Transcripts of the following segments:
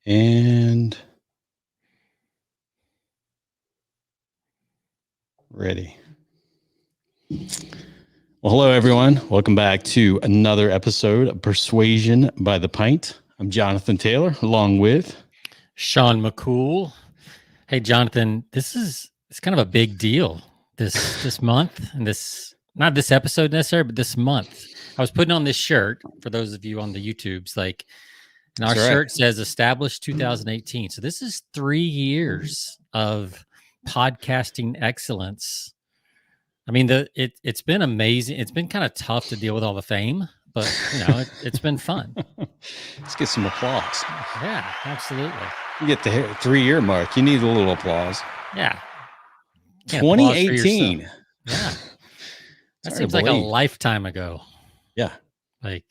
And ready. Well, hello, everyone. Welcome back to another episode of Persuasion by the Pint. I'm Jonathan Taylor, along with Sean McCool. Hey, Jonathan, it's kind of a big deal this month, and not this episode necessarily, but this month. I was putting on this shirt for those of you on the YouTubes, and our shirt says established 2018. So this is 3 years of podcasting excellence. I mean, it's been amazing. It's been kind of tough to deal with all the fame, but it's been fun. Let's get some applause. Yeah, absolutely. You get the 3-year mark. You need a little applause. Yeah. 2018. Yeah. That seems like a lifetime ago. Yeah. Like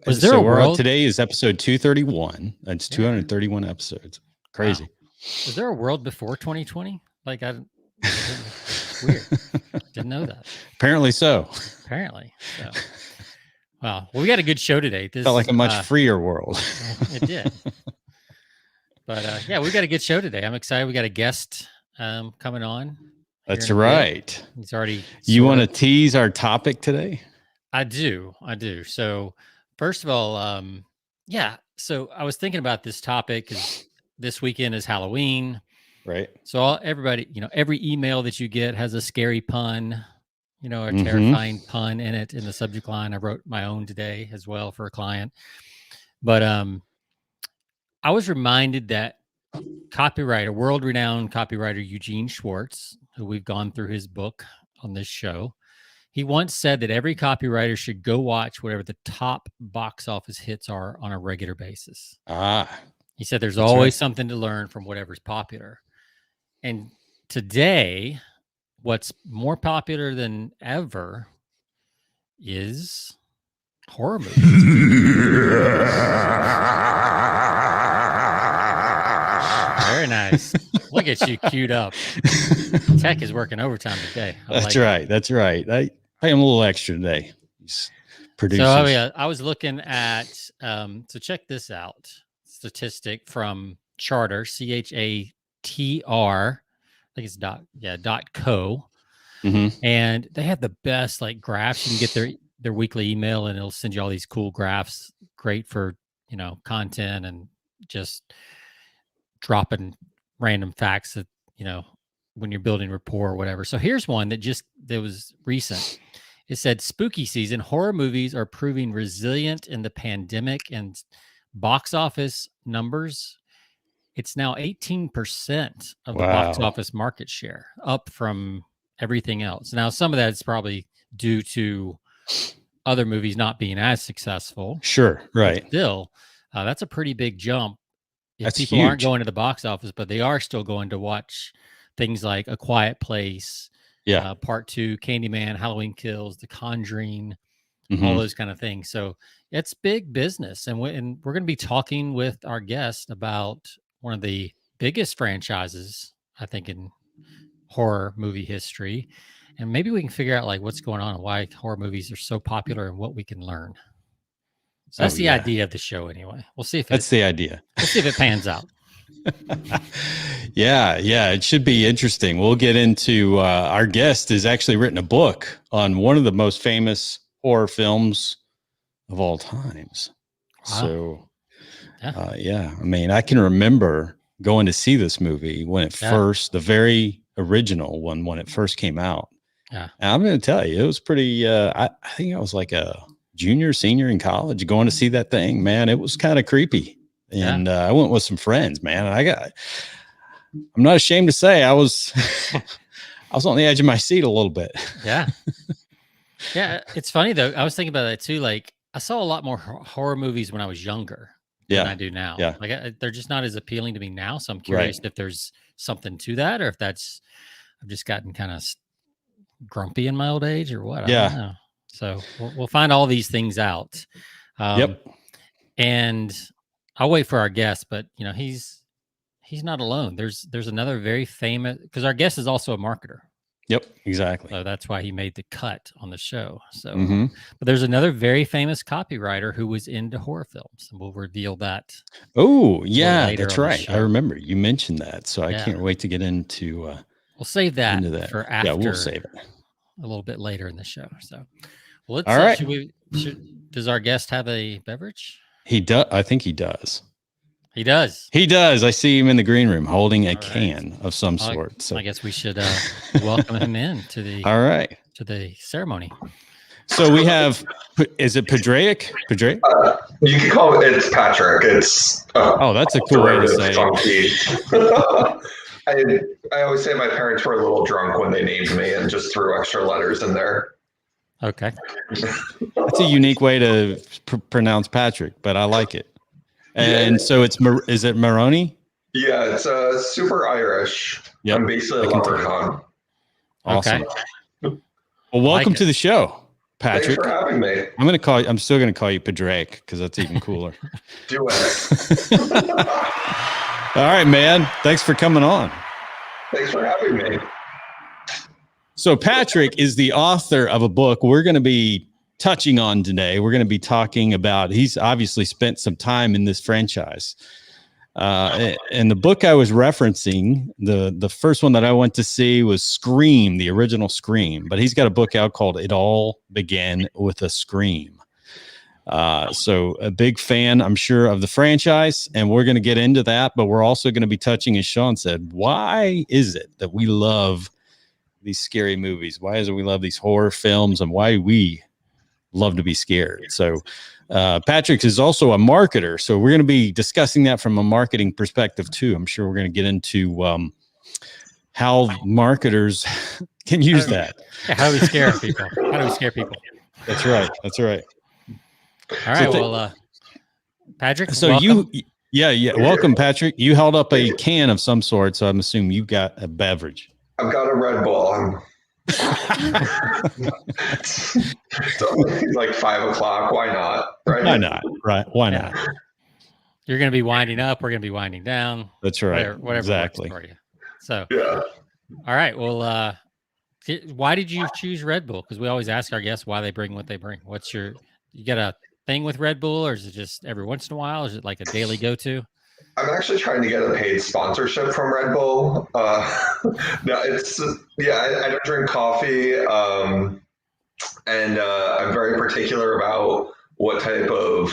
was there a world? Today is episode 231. That's 231 episodes. Crazy. Wow. Was there a world before 2020? Weird. Didn't know that. Apparently so. Wow. Well, we got a good show today. This felt like a much freer world. It did. But we got a good show today. I'm excited. We got a guest coming on. That's right. He's already. You want to tease our topic today? I do. So first of all, So I was thinking about this topic because this weekend is Halloween. Right. So everybody, every email that you get has a scary pun, a terrifying pun in it in the subject line. I wrote my own today as well for a client. But I was reminded that world-renowned copywriter Eugene Schwartz, who we've gone through his book on this show, he once said that every copywriter should go watch whatever the top box office hits are on a regular basis. He said there's always something to learn from whatever's popular. And today, what's more popular than ever is horror movies. Very nice. Look at you queued up. Tech is working overtime today. That's right. I am a little extra today. So I was looking at, so check this out. Statistic from Charter, CHATR, I think it's .co. Mm-hmm. And they have the best graphs. You can get their weekly email and it'll send you all these cool graphs. Great for, content and just dropping random facts that, when you're building rapport or whatever. So here's one that was recent. It said spooky season, horror movies are proving resilient in the pandemic and box office numbers. It's now 18% of the box office market share, up from everything else. Now, some of that is probably due to other movies not being as successful. Sure, right. But still, that's a pretty big jump. That's people huge. Aren't going to the box office, but they are still going to watch things like A Quiet Place, Part 2, Candyman, Halloween Kills, The Conjuring, all those kind of things. So it's big business. And we're going to be talking with our guest about one of the biggest franchises, I think, in horror movie history. And maybe we can figure out what's going on and why horror movies are so popular and what we can learn. So that's the idea of the show anyway. We'll see if that's the idea. We'll see if it pans out. Yeah, it should be interesting. We'll get into our guest has actually written a book on one of the most famous horror films of all times. Wow. So I mean, I can remember going to see this movie when it first, the very original one, when it first came out. Yeah. And I'm going to tell you, it was pretty, I think I was like a senior in college going to see that thing, man. It was kind of creepy. And I went with some friends, man. And I'm not ashamed to say I was on the edge of my seat a little bit. Yeah. Yeah. It's funny though. I was thinking about that too. I saw a lot more horror movies when I was younger than I do now. Yeah. They're just not as appealing to me now. So I'm curious if there's something to that, or if I've just gotten kind of grumpy in my old age or what. I don't know. So we'll find all these things out. And I'll wait for our guest, but he's not alone. There's another very famous, because our guest is also a marketer. Yep, exactly. So that's why he made the cut on the show. So, Mm-hmm. but there's another very famous copywriter who was into horror films, and we'll reveal that. Oh, yeah, later that's on the right. I show. remember you mentioned that, so I Yeah. can't wait to get into We'll save that into that. for after. Yeah, we'll save it a little bit later in the show. So, well, let's. All right. Does our guest have a beverage? He does. I think he does. He does. He does. I see him in the green room holding a can of some sort. So I guess we should welcome him in to the. All right. To the ceremony. So we have. Is it Padraic? Padraic? You can call it. It's Patrick. It's. Oh, that's a cool way to say it. I always say my parents were a little drunk when they named me and just threw extra letters in there. Okay. That's a unique way to pronounce Patrick, but I like it. And so is it Maroney? Yeah, it's super Irish. Yep. I'm basically a leprechaun. Awesome. Okay. Well, welcome to the show, Patrick. Thanks for having me. I'm still gonna call you Padraic because that's even cooler. Do it. All right, man. Thanks for coming on. Thanks for having me. So Patrick is the author of a book we're going to be touching on today. We're going to be talking about, he's obviously spent some time in this franchise. And the book I was referencing, the first one that I went to see was Scream, the original Scream. But he's got a book out called It All Began with a Scream. So a big fan, I'm sure, of the franchise, and we're going to get into that. But we're also going to be touching, as Sean said, why is it that we love these scary movies? Why is it we love these horror films, and why we love to be scared? So Patrick is also a marketer, so we're going to be discussing that from a marketing perspective too. I'm sure we're going to get into how marketers can use that. How do we scare people? How do we scare people? That's right. That's right. All right. Well, Patrick. So welcome. Welcome, Patrick. You held up a can of some sort, so I'm assuming you got a beverage. I've got a Red Bull. It's like 5 o'clock. Why not? Right? Why not? Right? Why not? You're going to be winding up. We're going to be winding down. That's right. Whatever exactly. works for you. So yeah. All right. Well, why did you choose Red Bull? Because we always ask our guests why they bring what they bring. You got a thing with Red Bull, or is it just every once in a while? Is it like a daily go-to? I'm actually trying to get a paid sponsorship from Red Bull. No, it's I don't drink coffee, and I'm very particular about what type of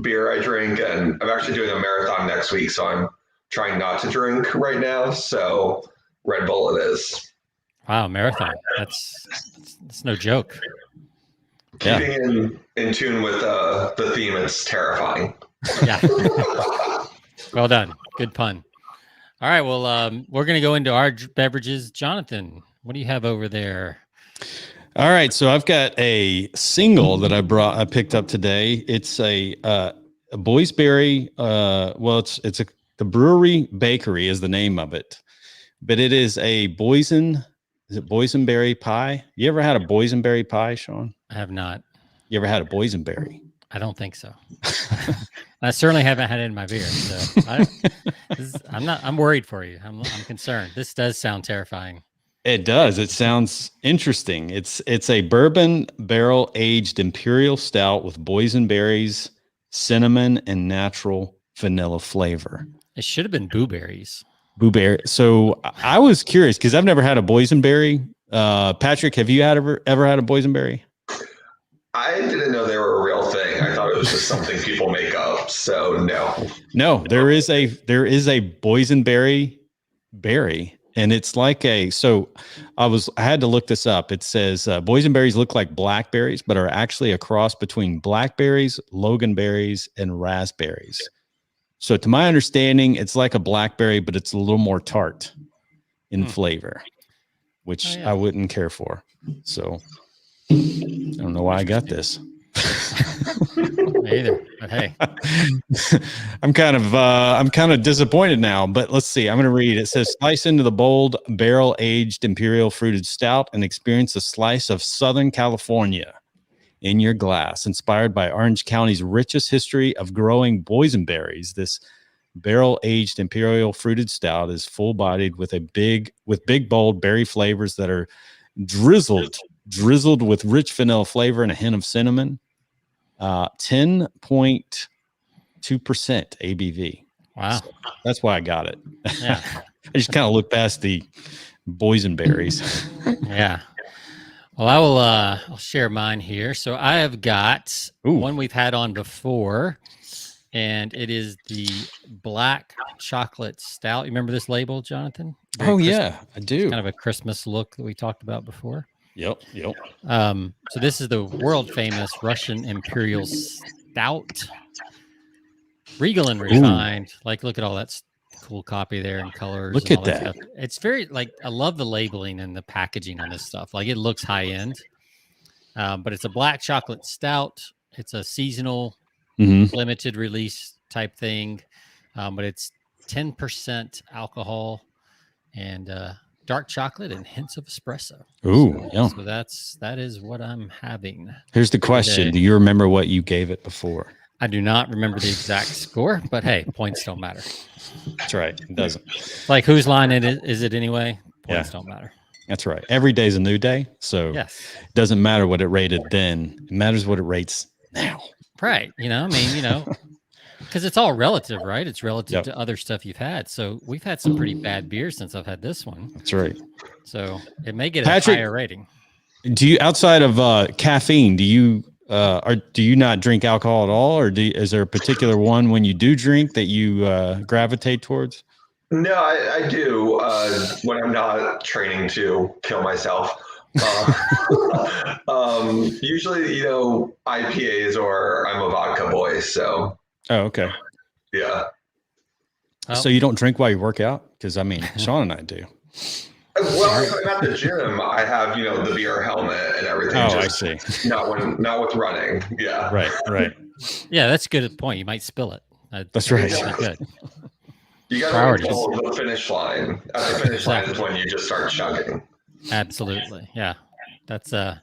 beer I drink. And I'm actually doing a marathon next week, so I'm trying not to drink right now. So Red Bull it is. Wow, marathon. That's no joke. Keeping in tune with the theme, it's terrifying. Yeah. Well done. Good pun. All right. Well, we're going to go into our beverages. Jonathan, what do you have over there? All right. So I've got a single that I picked up today. It's a boysenberry. The brewery bakery is the name of it, but it is a boysenberry pie? You ever had a boysenberry pie, Sean? I have not. You ever had a boysenberry? I don't think so. I certainly haven't had it in my beer. So I'm worried for you. I'm concerned. This does sound terrifying. It does. It sounds interesting. It's a bourbon barrel aged imperial stout with boysenberries, cinnamon, and natural vanilla flavor. It should have been blueberries. Blueberry. So I was curious because I've never had a boysenberry. Patrick, have you ever had a boysenberry? I didn't know they were a real thing. I thought it was just something people make up. So no, there is a boysenberry berry, and it's like I had to look this up. It says boysenberries look like blackberries, but are actually a cross between blackberries, loganberries, and raspberries. So to my understanding, it's like a blackberry, but it's a little more tart in flavor, which I wouldn't care for. So I don't know why I got this. Me either, but hey, I'm kind of disappointed now, but let's see. I'm going to read. It says, slice into the bold barrel aged imperial fruited stout and experience a slice of Southern California in your glass. Inspired by Orange County's richest history of growing boysenberries, this barrel-aged imperial fruited stout is full-bodied with big, bold berry flavors that are drizzled with rich vanilla flavor and a hint of cinnamon. 10.2% ABV. Wow. So that's why I got it. Yeah. I just kind of look past the boysenberries. Yeah. Well, I will I'll share mine here. So I have got one we've had on before, and it is the black chocolate stout. You remember this label, Jonathan? Yeah, I do. It's kind of a Christmas look that we talked about before. Yep. So this is the world famous Russian Imperial Stout. Regal and refined. Like, look at all that cool copy there and colors. Look and at all that that. stuff. It's very I love the labeling and the packaging on this stuff. Like, it looks high end. But it's a black chocolate stout. It's a seasonal, limited release type thing. But it's 10% alcohol and dark chocolate and hints of espresso. Yeah. So that is what I'm having. Here's the question: today. Do you remember what you gave it before? I do not remember the exact score, but hey, points don't matter. That's right. It doesn't. Like, whose line is it anyway? Points don't matter. That's right. Every day's a new day, so it doesn't matter what it rated then. It matters what it rates now. Right. Because it's all relative, right? It's relative to other stuff you've had. So we've had some pretty bad beers since I've had this one. That's right. So it may get Patrick, a higher rating. Do you, outside of caffeine, do you not drink alcohol at all, or is there a particular one when you do drink that you gravitate towards? No, I do when I'm not training to kill myself. Usually, IPAs, or I'm a vodka boy. So. Oh, okay. Yeah. So you don't drink while you work out? Because Sean and I do. Well, if I'm at the gym, I have the beer helmet and everything. Oh, I see. Not with running. Yeah. Right. Yeah, that's a good point. You might spill it. That's right. Good. You got to follow the finish line. At the finish line is when you just start chugging. Absolutely. Yeah. That's well,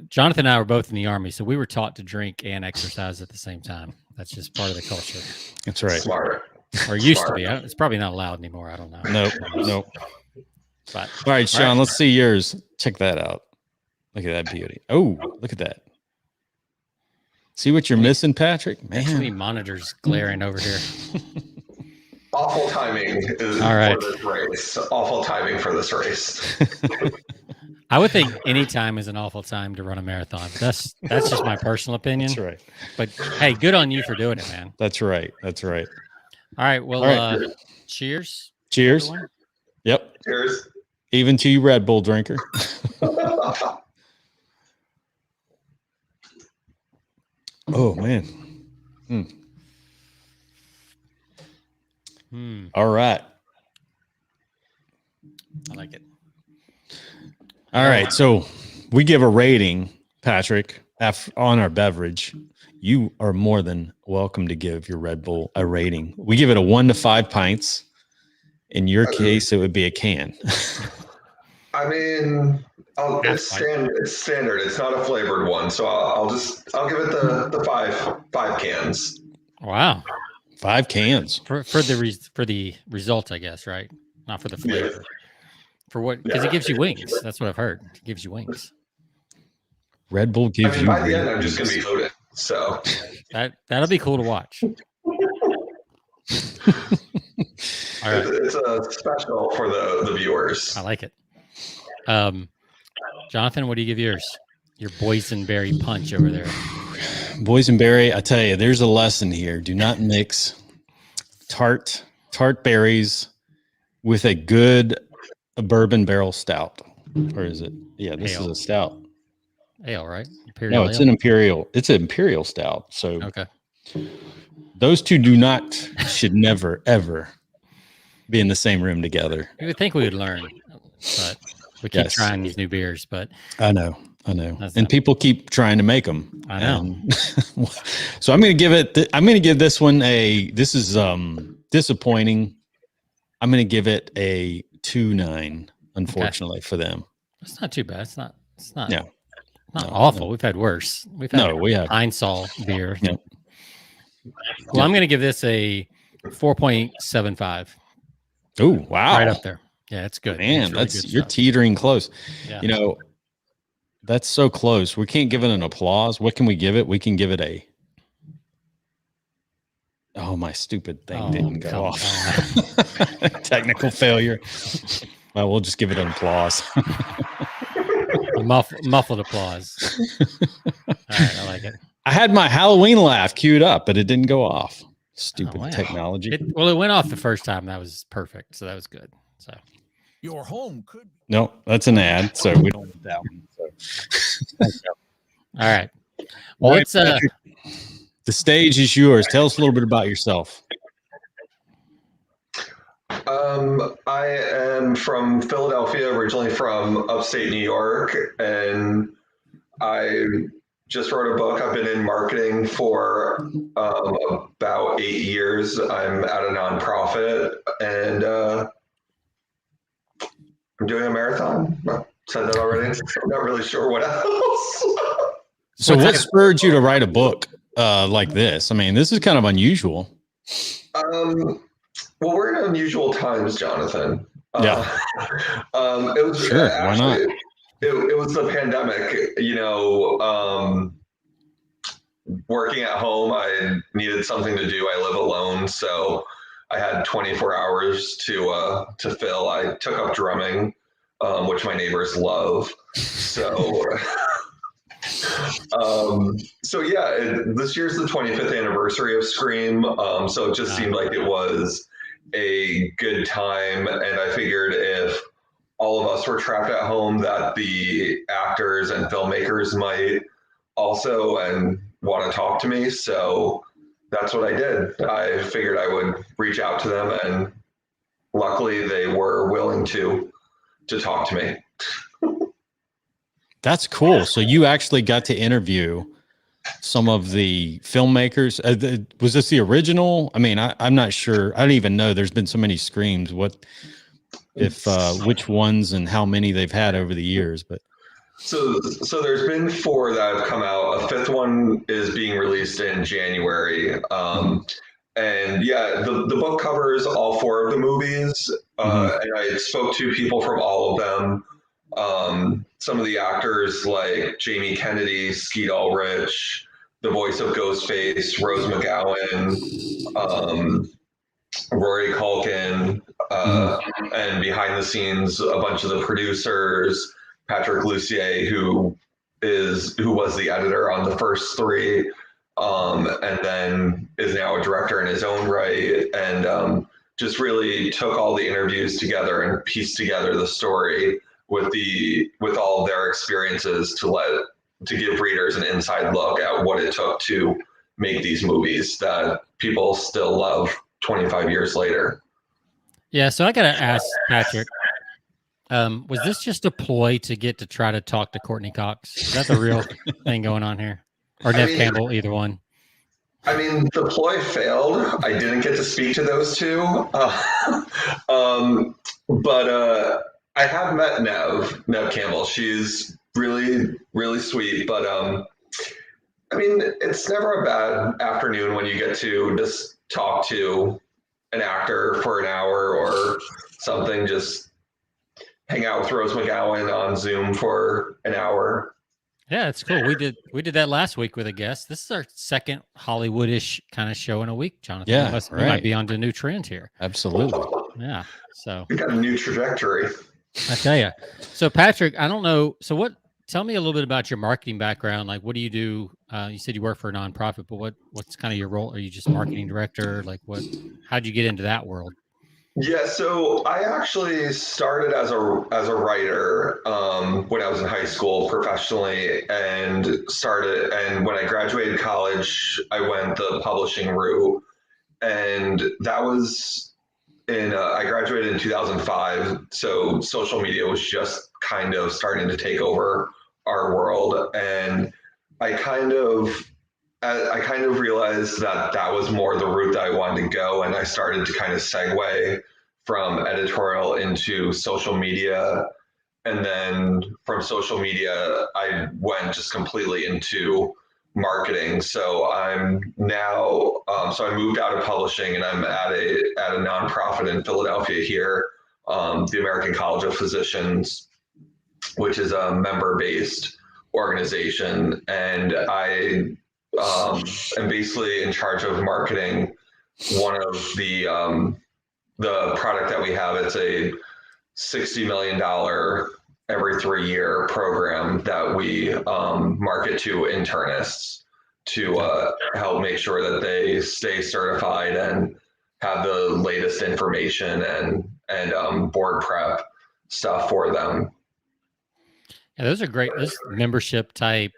Jonathan and I were both in the Army, so we were taught to drink and exercise at the same time. That's just part of the culture. That's right. Smart. Or used to be. It's probably not allowed anymore. I don't know. Nope. But, all right, Sean, let's see yours. Check that out. Look at that beauty. Oh, look at that. See what you're missing, Patrick? Man. Too many monitors glaring over here. Awful timing for this race. Awful timing for this race. I would think any time is an awful time to run a marathon. That's just my personal opinion. That's right. But hey, good on you for doing it, man. That's right. All right. Well, cheers. Cheers. Everyone. Yep. Cheers. Even to you, Red Bull drinker. Oh, man. All right. I like it. All right. So we give a rating, Patrick, on our beverage. You are more than welcome to give your Red Bull a rating. We give it a 1 to 5 pints. In your case, it would be a can. It's standard. It's not a flavored one, so I'll give it the five cans. Wow, 5 cans for the result, I guess, right? Not for the flavor. Yeah. For what? Because it gives you wings. That's what I've heard. It gives you wings. Red Bull gives you. By the end, I'm just gonna be hooded. So that'll be cool to watch. All right. It's a special for the viewers. I like it. Jonathan, what do you give yours? Your boysenberry punch over there. Boysenberry, I tell you, there's a lesson here. Do not mix tart berries with a good bourbon barrel stout. Or is it? Yeah, this is a stout. Ale, right? No, it's an imperial. It's an imperial stout. So okay. Those two should never, ever be in the same room together. You would think we would learn, but we keep trying these new beers. But I know, and people keep trying to make them. I know. So I'm going to give it. I'm going to give this one a. This is disappointing. I'm going to give it a 2.9. Unfortunately for them, it's not too bad. It's not. No. Not awful. We've had worse. We have Einsol beer. Yep. Well, I'm going to give this a 4.75. Oh, wow. Right up there. Yeah, it's good. Man, It's really that's good you're stuff. teetering close. Yeah. You know, that's so close. We can't give it an applause. What can we give it? We can give it a. Oh, my stupid thing didn't go off. Technical failure. Well, we'll just give it an applause. Muffled applause. All right, I like it. I had my Halloween laugh queued up, but it didn't go off. Stupid wow. technology. It went off the first time. That was perfect. So that was good. So your home could. No, that's an ad. So we don't want that one. So. All right. Well, let's. The stage is yours. Tell us a little bit about yourself. I am from Philadelphia, originally from upstate New York, and I just wrote a book. I've been in marketing for about 8 years. I'm at a nonprofit, and I'm doing a marathon. I said that already. I'm not really sure what else. So what spurred you to write a book like this? I mean, this is kind of unusual. Well, we're in unusual times, Jonathan. Yeah. It was sure. Why not? It was the pandemic. You know, working at home, I needed something to do. I live alone, so I had 24 hours to fill. I took up drumming, which my neighbors love. So. So yeah, this year's the 25th anniversary of Scream. So it just seemed like it was a good time. And I figured if all of us were trapped at home, that the actors and filmmakers might also and want to talk to me. So that's what I did. I figured I would reach out to them, and luckily they were willing to talk to me. That's cool. So you actually got to interview some of the filmmakers. Was this the original? I mean, I'm not sure. I don't even know. There's been so many Screams. What if which ones and how many they've had over the years? But so there's been 4 that have come out. A 5th one is being released in January. And yeah, the book covers all 4 of the movies. And I spoke to people from all of them. Some of the actors like Jamie Kennedy, Skeet Ulrich, the voice of Ghostface, Rose McGowan, Rory Culkin, and behind the scenes, a bunch of the producers, Patrick Lussier, who was the editor on the first 3, and then is now a director in his own right, and just really took all the interviews together and pieced together the story with all their experiences to give readers an inside look at what it took to make these movies that people still love 25 years later. Yeah, so I gotta ask Patrick, was this just a ploy to get to try to talk to Courtney Cox? Is that the real thing going on here? Or Nev Campbell, either one? I mean, the ploy failed. I didn't get to speak to those 2. But I have met Nev Campbell. She's really, really sweet. But I mean, it's never a bad afternoon when you get to just talk to an actor for an hour or something. Just hang out with Rose McGowan on Zoom for an hour. Yeah, it's cool. We did that last week with a guest. This is our second Hollywood-ish kind of show in a week, Jonathan. Yeah, we might be on to a new trend here. Absolutely. Yeah. So we got a new trajectory. I tell you. So Patrick, I don't know. So tell me a little bit about your marketing background. Like, what do you do? You said you work for a nonprofit, but what's kind of your role? Are you just marketing director? Like how'd you get into that world? Yeah, so I actually started as a writer when I was in high school professionally, and when I graduated college, I went the publishing route, and that was I graduated in 2005, so social media was just kind of starting to take over our world, and I kind of realized that was more the route that I wanted to go, and I started to kind of segue from editorial into social media, and then from social media I went just completely into marketing. So I'm now, so I moved out of publishing and I'm at a nonprofit in Philadelphia here, the American College of Physicians, which is a member-based organization. And I am basically in charge of marketing one of the product that we have. It's a $60 million every 3-year program that we market to internists to help make sure that they stay certified and have the latest information and board prep stuff for them. Yeah, those are great. Those membership type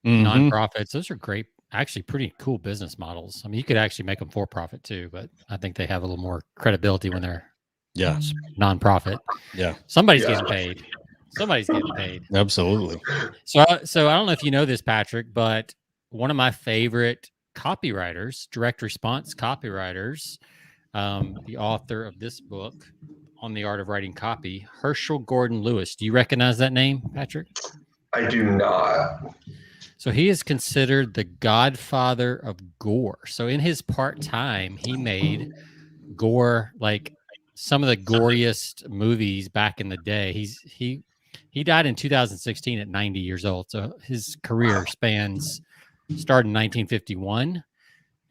Mhm. nonprofits, those are great, actually pretty cool business models. I mean, you could actually make them for profit too, but I think they have a little more credibility when they're Yeah. nonprofit. Yeah. Somebody's Yeah. getting paid. Somebody's getting paid. Absolutely. So I don't know if you know this, Patrick, but one of my favorite copywriters, direct response copywriters, the author of this book on the art of writing copy, Herschel Gordon Lewis. Do you recognize that name, Patrick? I do not. So he is considered the godfather of gore. So in his part-time, he made gore, like some of the goriest movies back in the day. He died in 2016 at 90 years old. So his career started in 1951,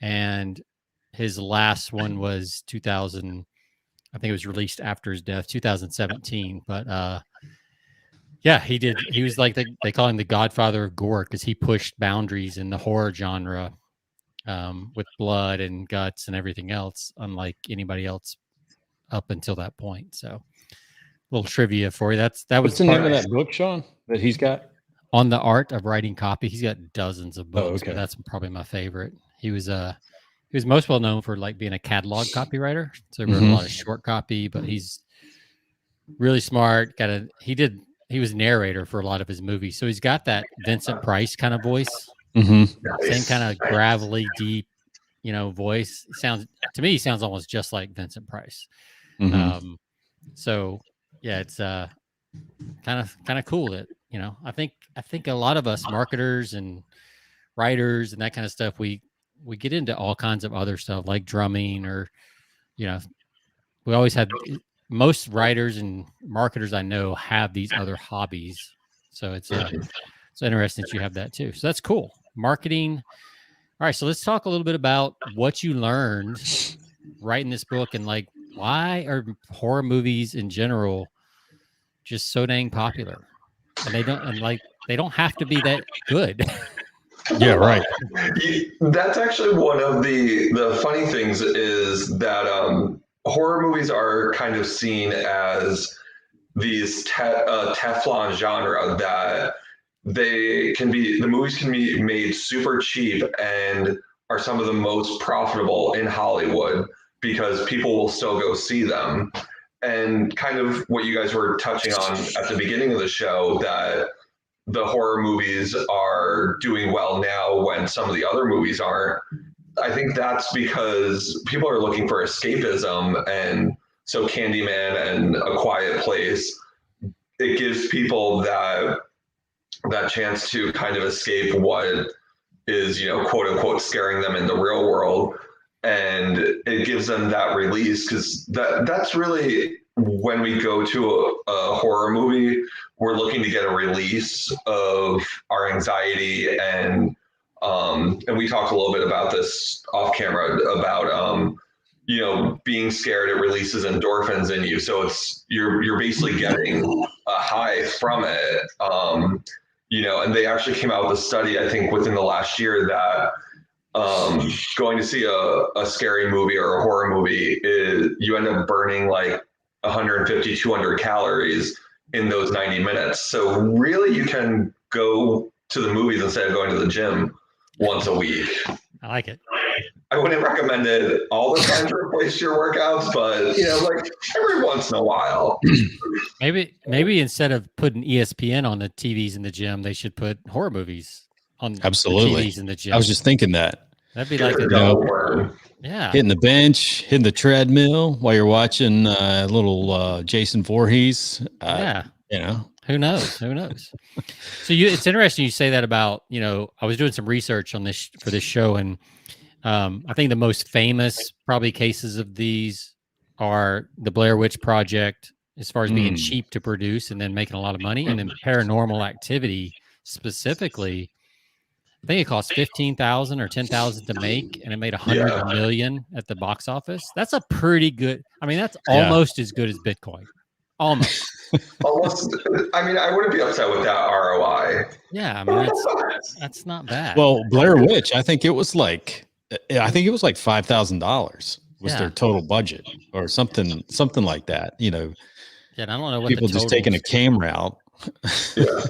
and his last one was 2000. I think it was released after his death, 2017. But yeah, he did. He was like they call him the godfather of gore because he pushed boundaries in the horror genre with blood and guts and everything else, unlike anybody else up until that point. So, a little trivia for you. That was What's the name of that book, Sean, that he's got? On the Art of Writing Copy. He's got dozens of books, okay. but that's probably my favorite. He was most well known for like being a catalog copywriter. So he wrote a lot of short copy, but he's really smart. He was narrator for a lot of his movies. So he's got that Vincent Price kind of voice. Same kind of gravelly, deep, voice. He sounds almost just like Vincent Price. So yeah, it's kind of cool that, I think a lot of us marketers and writers and that kind of stuff, we get into all kinds of other stuff like drumming or, we always had, most writers and marketers I know have these other hobbies. So it's interesting that you have that too. So that's cool. Marketing. All right. So let's talk a little bit about what you learned writing this book and like, why are horror movies in general just so dang popular? And they don't have to be that good. Yeah, right. That's actually one of the funny things is that horror movies are kind of seen as these Teflon genre that the movies can be made super cheap and are some of the most profitable in Hollywood because people will still go see them. And kind of what you guys were touching on at the beginning of the show, that the horror movies are doing well now when some of the other movies aren't. I think that's because people are looking for escapism. And so Candyman and A Quiet Place, it gives people that chance to kind of escape what is, quote unquote, scaring them in the real world. And it gives them that release because that's really when we go to a horror movie, we're looking to get a release of our anxiety and we talked a little bit about this off camera about being scared. It releases endorphins in you, so you're basically getting a high from it. And they actually came out with a study, I think, within the last year that going to see a scary movie or a horror movie you end up burning like 150, 200 calories in those 90 minutes. So really you can go to the movies instead of going to the gym once a week. I like it. I wouldn't recommend it all the time to replace your workouts, but like every once in a while. Maybe instead of putting ESPN on the TVs in the gym, they should put horror movies on Absolutely. the TVs in the gym. I was just thinking that. That'd be like hitting the bench, hitting the treadmill while you're watching a little Jason Voorhees. Yeah. Who knows? Who knows? So it's interesting you say that about, I was doing some research on this for this show, and I think the most famous probably cases of these are the Blair Witch Project, as far as being cheap to produce and then making a lot of money, and then Paranormal Activity specifically. I think it cost 15,000 or 10,000 to make, and it made 100 million at the box office. That's a pretty good. I mean, that's almost as good as Bitcoin. Almost. Almost. I mean, I wouldn't be upset with that ROI. Yeah, I mean that's not bad. Well, Blair Witch, I think it was like $5,000 was their total budget, or something like that. Yeah, and I don't know what people the just taking a camera out.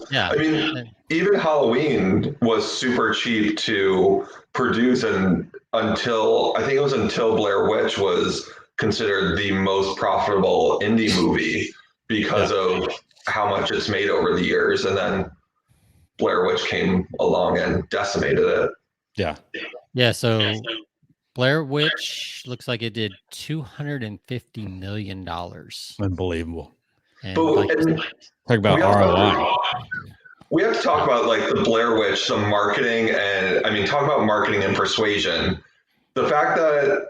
Yeah. I mean, even Halloween was super cheap to produce, and until Blair Witch was considered the most profitable indie movie because of how much it's made over the years, and then Blair Witch came along and decimated it. Yeah. So Blair Witch looks like it did $250 million. Unbelievable. And talk about ROI. We have to talk about like the Blair Witch, some marketing, and talk about marketing and persuasion. The fact that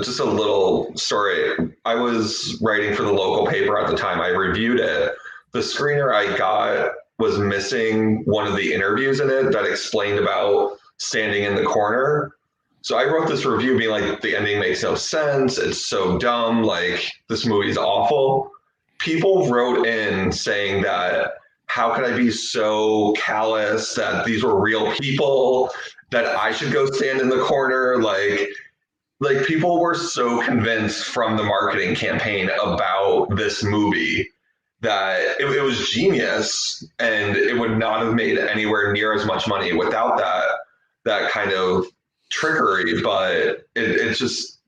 just a little story. I was writing for the local paper at the time. I reviewed it. The screener I got was missing one of the interviews in it that explained about standing in the corner. So I wrote this review being like, the ending makes no sense. It's so dumb. Like, this movie's awful. People wrote in saying that, how could I be so callous that these were real people, that I should go stand in the corner? Like people were so convinced from the marketing campaign about this movie that it was genius, and it would not have made anywhere near as much money without that kind of trickery. But it's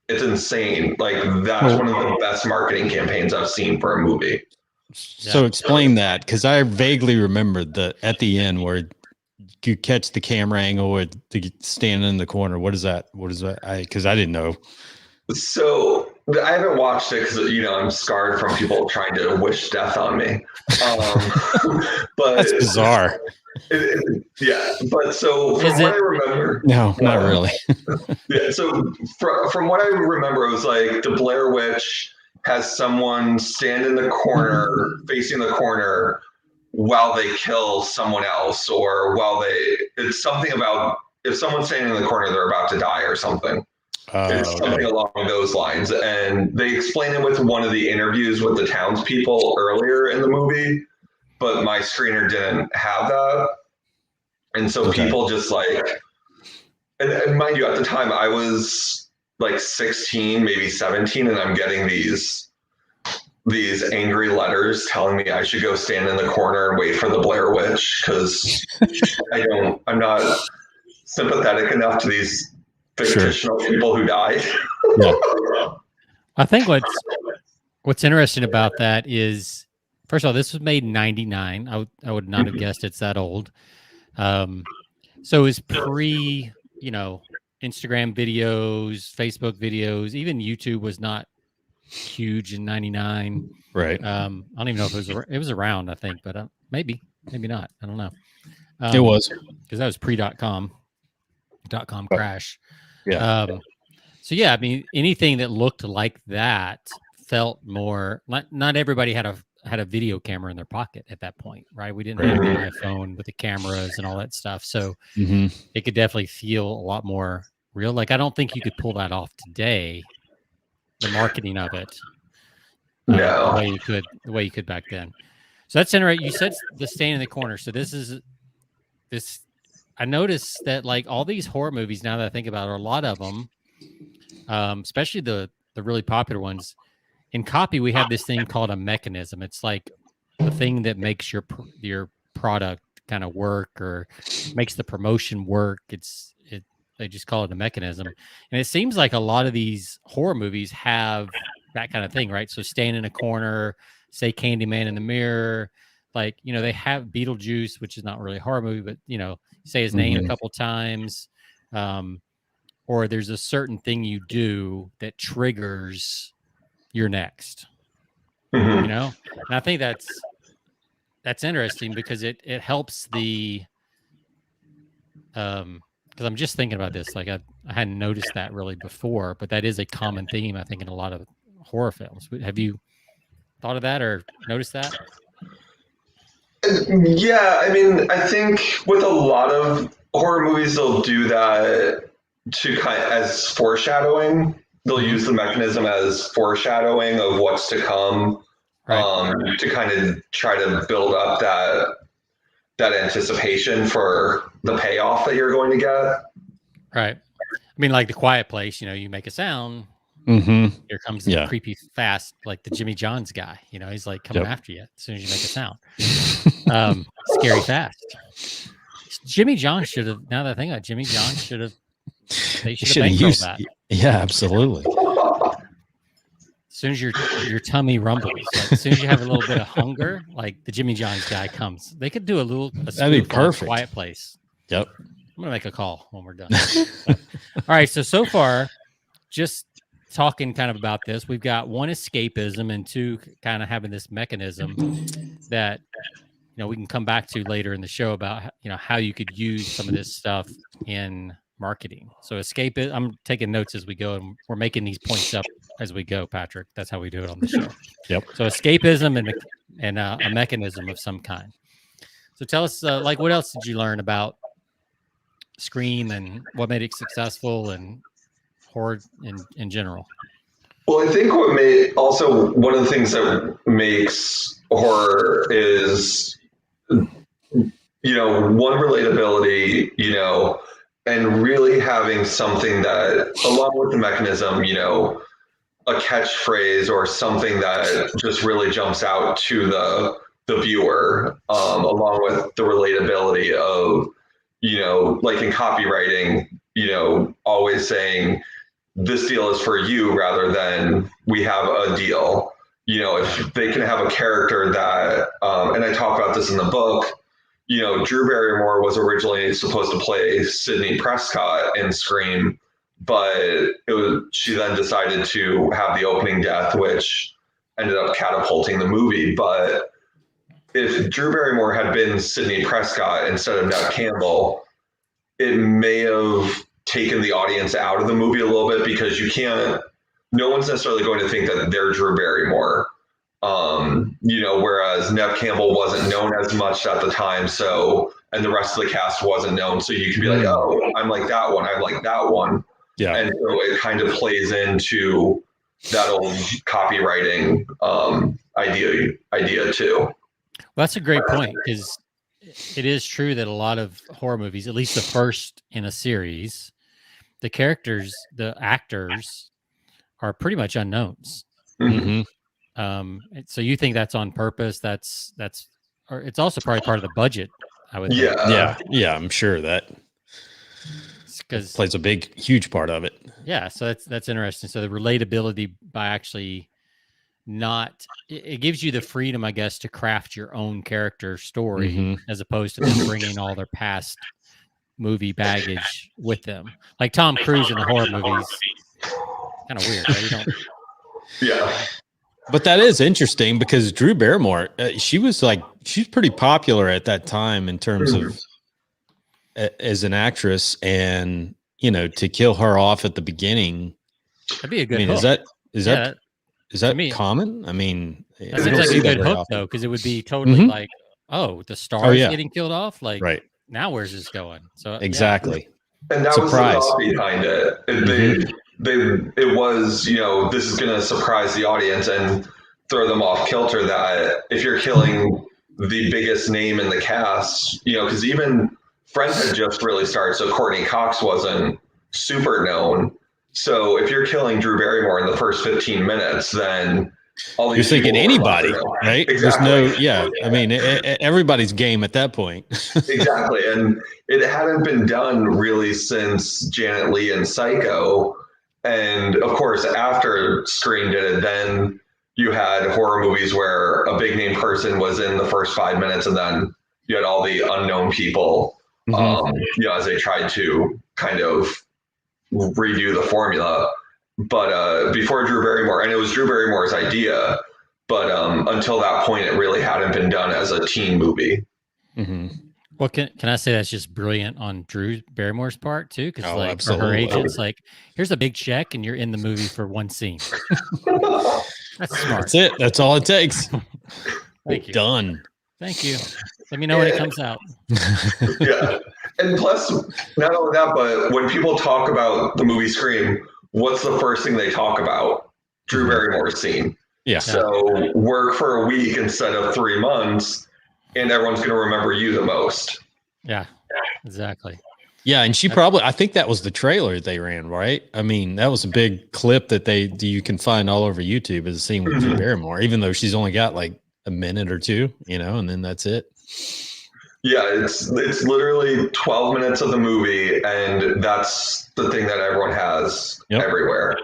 insane. Like, that's one of the best marketing campaigns I've seen for a movie. So explain that, because I vaguely remember at the end where you catch the camera angle with the standing in the corner. What is that? Because I didn't know. So I haven't watched it because I'm scarred from people trying to wish death on me. But that's bizarre. But so from what I remember, no, not really. So from what I remember, it was like the Blair Witch has someone stand in the corner, facing the corner, while they kill someone else, or it's something about if someone's standing in the corner, they're about to die or something. It's something along those lines. And they explain it with one of the interviews with the townspeople earlier in the movie, but my screener didn't have that. And so people just and mind you, at the time I was like 16, maybe 17, and I'm getting these angry letters telling me I should go stand in the corner and wait for the Blair Witch, because I'm not sympathetic enough to these fictional people who died. I think what's interesting about that is, first of all, this was made in 99. I would not have guessed it's that old. So it's pre, Instagram videos, Facebook videos, even YouTube was not huge in 99. Right. I don't even know if it was around, I think, but maybe not. I don't know. It was, because that was pre.com crash. Yeah. So yeah, I mean, anything that looked like that felt more. Not everybody had a video camera in their pocket at that point, right? We didn't have an iPhone with the cameras and all that stuff, so it could definitely feel a lot more real. Like, I don't think you could pull that off today. The marketing of it, the way you could back then. So that's interesting. You said the stand in the corner. So this. I noticed that like all these horror movies, now that I think about it, a lot of them, especially the really popular ones, in copy we have this thing called a mechanism. It's like the thing that makes your product kind of work, or makes the promotion work. They just call it a mechanism. And it seems like a lot of these horror movies have that kind of thing, right? So stand in a corner, say Candyman in the mirror, like, they have Beetlejuice, which is not really a horror movie, but, say his name a couple times. Or there's a certain thing you do that triggers your next. Mhm. you know. And I think that's interesting because it helps the because I'm just thinking about this. Like I hadn't noticed that really before, but that is a common theme I think in a lot of horror films. Have you thought of that or noticed that? Yeah, I mean, I think with a lot of horror movies, they'll do that to kind of, as foreshadowing. They'll use the mechanism as foreshadowing of what's to come, Right. to kind of try to build up that anticipation for the payoff that you're going to get. Right. I mean, like The Quiet Place, you make a sound, Mm-hmm. here comes the creepy fast, like the Jimmy John's guy, he's like coming after you as soon as you make a sound. Scary fast. Jimmy John should have, now that I think about it, Jimmy John they should have used that. Yeah, absolutely. As soon as your tummy rumbles, like as soon as you have a little bit of hunger, like the Jimmy John's guy comes. They could do a That'd be perfect. Quiet Place. Yep. I'm gonna make a call when we're done. All right. So far, just talking kind of about this, we've got one, escapism, and two, kind of having this mechanism that we can come back to later in the show about how you could use some of this stuff in marketing. So escapism, I'm taking notes as we go, and we're making these points up as we go, Patrick. That's how we do it on the show. Yep. So escapism and a mechanism of some kind. So tell us, like, what else did you learn about Scream and what made it successful and horror in general? Well, I think also one of the things that makes horror is, one, relatability, and really having something that, along with the mechanism, a catchphrase or something that just really jumps out to the viewer, along with the relatability of, like in copywriting, always saying this deal is for you rather than we have a deal. If they can have a character that, and I talk about this in the book, Drew Barrymore was originally supposed to play Sidney Prescott in Scream, but she then decided to have the opening death, which ended up catapulting the movie. But if Drew Barrymore had been Sidney Prescott instead of Neve Campbell, it may have taken the audience out of the movie a little bit, because no one's necessarily going to think that they're Drew Barrymore. Whereas Neve Campbell wasn't known as much at the time, and the rest of the cast wasn't known. So you can be like, oh, I'm like that one. I'm like that one. Yeah. And so it kind of plays into that old copywriting idea too. Well, that's a great point, because it is true that a lot of horror movies, at least the first in a series, the characters, the actors are pretty much unknowns. Mm-hmm. So you think that's on purpose? Or it's also probably part of the budget, I would think. Yeah. I'm sure that because plays a huge part of it. Yeah. So that's interesting. So the relatability by actually it gives you the freedom, I guess, to craft your own character story, as opposed to them bringing all their past movie baggage with them. Like Tom Cruise in the horror movies, kind of weird, right? Yeah. But that is interesting, because Drew Barrymore, she's pretty popular at that time in terms of as an actress, and to kill her off at the beginning. That'd be a good. Hook. Is that common? I mean, that seems like a good hook though, because it would be totally like, oh, the star is getting killed off. Like, right now, where's this going? So exactly, and that surprise. Was the thought behind it. It was, this is going to surprise the audience and throw them off kilter. That if you're killing the biggest name in the cast, because even Friends had just really started, so Courtney Cox wasn't super known. So if you're killing Drew Barrymore in the first 15 minutes, then all these you're thinking anybody, right? Exactly. There's I mean, everybody's game at that point. Exactly. And it hadn't been done really since Janet Leigh and Psycho. And of course, after Scream did it, then you had horror movies where a big name person was in the first 5 minutes, and then you had all the unknown people, as they tried to kind of redo the formula. But before Drew Barrymore, and it was Drew Barrymore's idea, but until that point, it really hadn't been done as a teen movie. Mm-hmm. Well, can I say that's just brilliant on Drew Barrymore's part too? Because Oh, like, or absolutely. her agent's like, here's a big check, and you're in the movie for one scene. That's smart. That's it. That's all it takes. Thank you. Done. Thank you. Let me know when it comes out. Yeah. And plus, not only that, but when people talk about the movie Scream, what's the first thing they talk about? Drew Barrymore's scene. Yeah. So work for a week instead of 3 months, and everyone's going to remember you the most. Yeah, exactly. Yeah, and she probably, I think that was the trailer they ran, right? I mean, that was a big clip that you can find all over YouTube as a scene with Drew Barrymore, even though she's only got like a minute or two, and then that's it. Yeah, it's literally 12 minutes of the movie, and that's the thing that everyone has everywhere.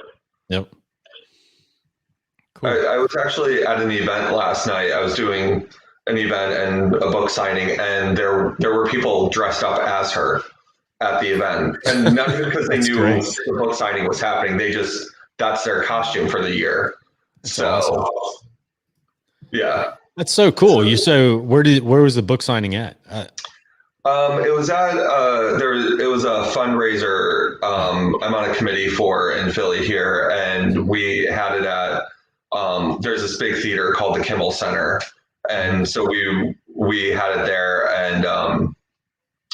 Yep. Cool. I was actually at an event last night. I was doing an event and a book signing, and there were people dressed up as her at the event, and not even because they knew the book signing was happening. That's their costume for the year. That's awesome. Yeah, that's so cool. Where was the book signing at? It was at it was a fundraiser I'm on a committee for in Philly here, and we had it at there's this big theater called the Kimmel Center, and so we had it there, and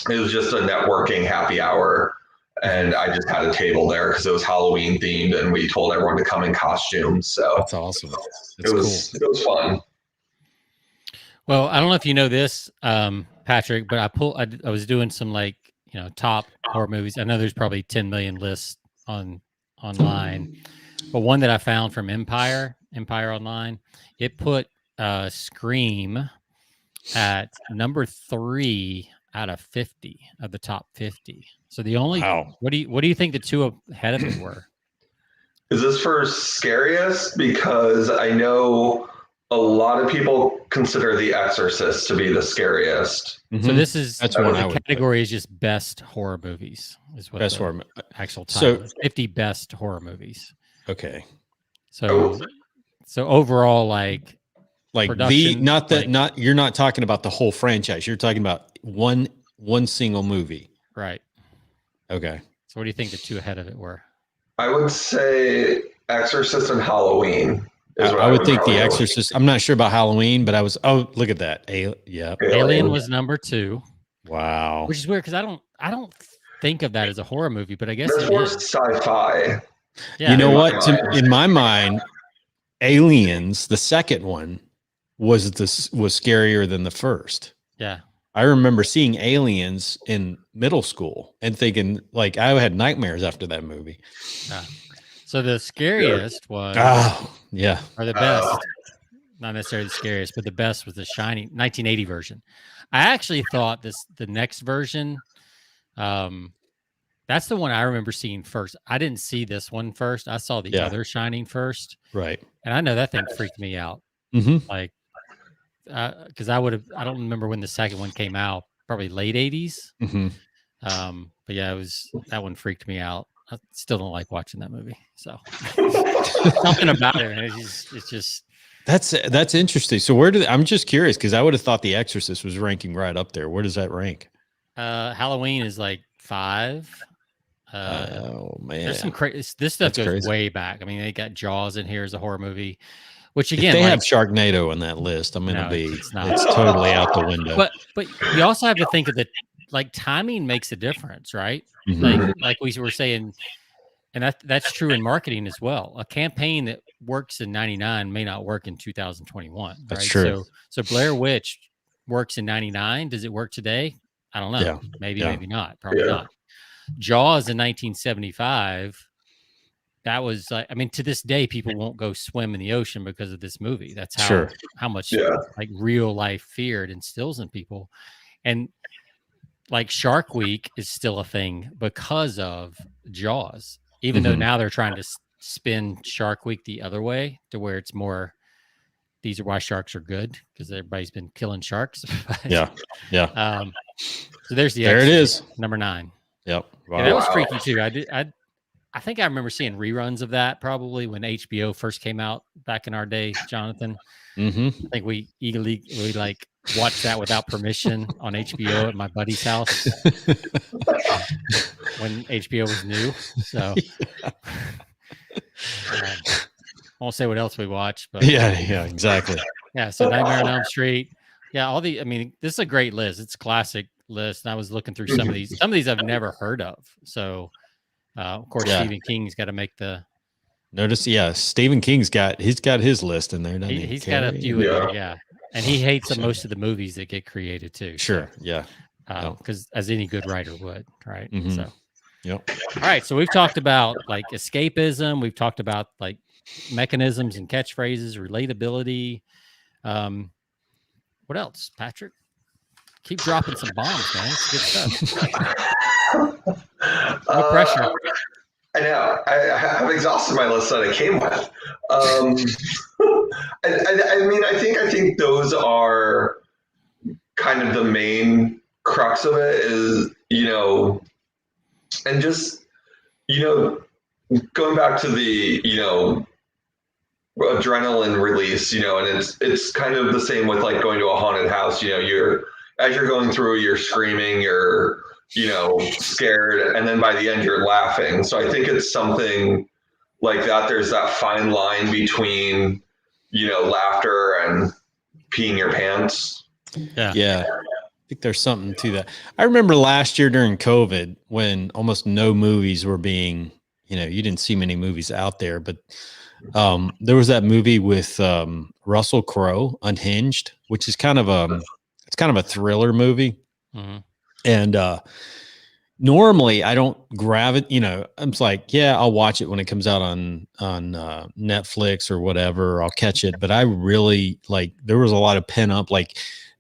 it was just a networking happy hour, and I just had a table there because it was Halloween themed, and we told everyone to come in costumes. So that's awesome. It was fun. Well, I don't know if you know this, Patrick, but I was doing some top horror movies. I know there's probably 10 million lists online, but one that I found from Empire Online, it put Scream at number 3 out of 50 of the top 50. So the only what do you think the two ahead of it were? Is this for scariest? Because I know a lot of people consider The Exorcist to be the scariest. Mm-hmm. So that's one the category is just best horror movies. Is what best horror actual title is. 50 best horror movies. Okay. So overall, like you're not talking about the whole franchise. You're talking about one single movie. Right. Okay. So what do you think the two ahead of it were? I would say Exorcist and Halloween. I would think The Exorcist. I'm not sure about Halloween, but I was. Oh, look at that. Alien was number 2. Wow. Which is weird because I don't think of that as a horror movie, but I guess it's more sci-fi. Yeah, you know what? In my mind, Aliens, the second one, was scarier than the first. Yeah. I remember seeing Aliens in middle school and thinking like I had nightmares after that movie. So the scariest was or the best, not necessarily the scariest, but the best was the Shining 1980 version. I actually thought the next version, that's the one I remember seeing first. I didn't see this one first. I saw the other Shining first. Right. And I know that thing freaked me out. Mm-hmm. Like, because I don't remember when the second one came out, probably late 80s. Mm-hmm. But yeah, that one freaked me out. I still don't like watching that movie. So something about it. It's just that's interesting. So I'm just curious because I would have thought The Exorcist was ranking right up there. Where does that rank? Halloween is like 5. Oh man, there's some crazy. This stuff goes crazy. Way back. I mean, they got Jaws in here as a horror movie, which again, if they have Sharknado on that list, I'm gonna be. It's totally out the window. But you also have to think of timing makes a difference, right? Mm-hmm. Like we were saying, and that's true in marketing as well. A campaign that works in 99 may not work in 2021. That's right? true. So Blair Witch works in 99. Does it work today? I don't know. Yeah. Maybe not. Probably not. Jaws in 1975. That was to this day, people won't go swim in the ocean because of this movie. That's how much like real life fear it instills in people. And like Shark Week is still a thing because of Jaws, even though now they're trying to spin Shark Week the other way to where it's more, these are why sharks are good because everybody's been killing sharks. Yeah. So there's there it is. Number 9. Yep. Wow. Yeah, that was freaky too. I think I remember seeing reruns of that probably when HBO first came out back in our day, Jonathan. Mm-hmm. I think we like watched that without permission on HBO at my buddy's house when HBO was new. So I won't say what else we watched, but Yeah, exactly. yeah. So Nightmare on Elm Street. Yeah, I mean, this is a great list. It's a classic list. And I was looking through some of these. Some of these I've never heard of. So of course, Stephen King's got to make the. Notice, Stephen King's got his list in there. Doesn't he? He's got a few in there, yeah. And he hates most of the movies that get created too. Sure, yeah. Because as any good writer would, right? Mm-hmm. So, yep. All right. So we've talked about like escapism. We've talked about like mechanisms and catchphrases, relatability. What else, Patrick? Keep dropping some bombs, man. It's good stuff. No pressure. I know. I've exhausted my list that I came with. I mean, I think those are kind of the main crux of it is, and just, going back to the, adrenaline release, and it's kind of the same with like going to a haunted house, as you're going through, you're screaming, you're, scared, and then by the end you're laughing. So I think it's something like that. There's that fine line between, laughter and peeing your pants. Yeah. I think there's something to that. I remember last year during COVID when almost no movies were being, you didn't see many movies out there, but there was that movie with Russell Crowe, Unhinged, which is kind of a thriller movie. Mm-hmm. And normally I don't gravitate, I'm like, yeah, I'll watch it when it comes out on Netflix or whatever. I'll catch it. But I really there was a lot of pent up,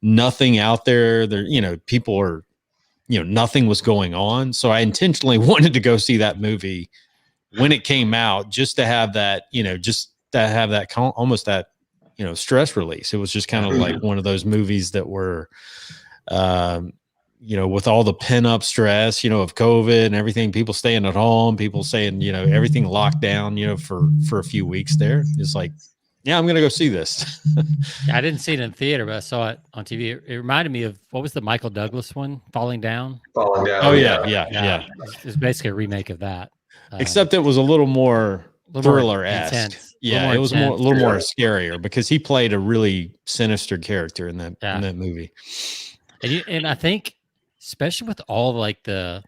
nothing out there. People are, nothing was going on. So I intentionally wanted to go see that movie when it came out, just to have that, almost that, stress release. It was just kind of like one of those movies that were, with all the pent up stress, of COVID and everything, people staying at home, people saying, everything locked down, for a few weeks there. It's like, yeah, I'm going to go see this. I didn't see it in theater, but I saw it on TV. It reminded me of, what was the Michael Douglas one? Falling Down. Oh, yeah. It's basically a remake of that. Except it was a little more thriller-esque. Yeah, it was a little more scarier because he played a really sinister character in that movie. And I think, especially with all the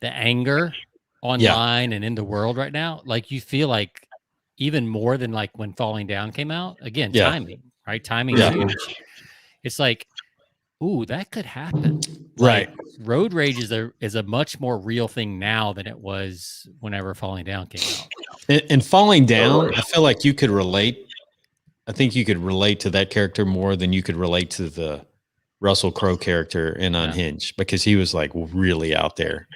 anger online and in the world right now, you feel like even more than when Falling Down came out. Again, timing, right? Timing is huge. It's like, ooh, that could happen. Right. Road rage is a much more real thing now than it was whenever Falling Down came out. And Falling Down, I feel like you could relate. I think you could relate to that character more than you could relate to the Russell Crowe character in Unhinged, because he was really out there,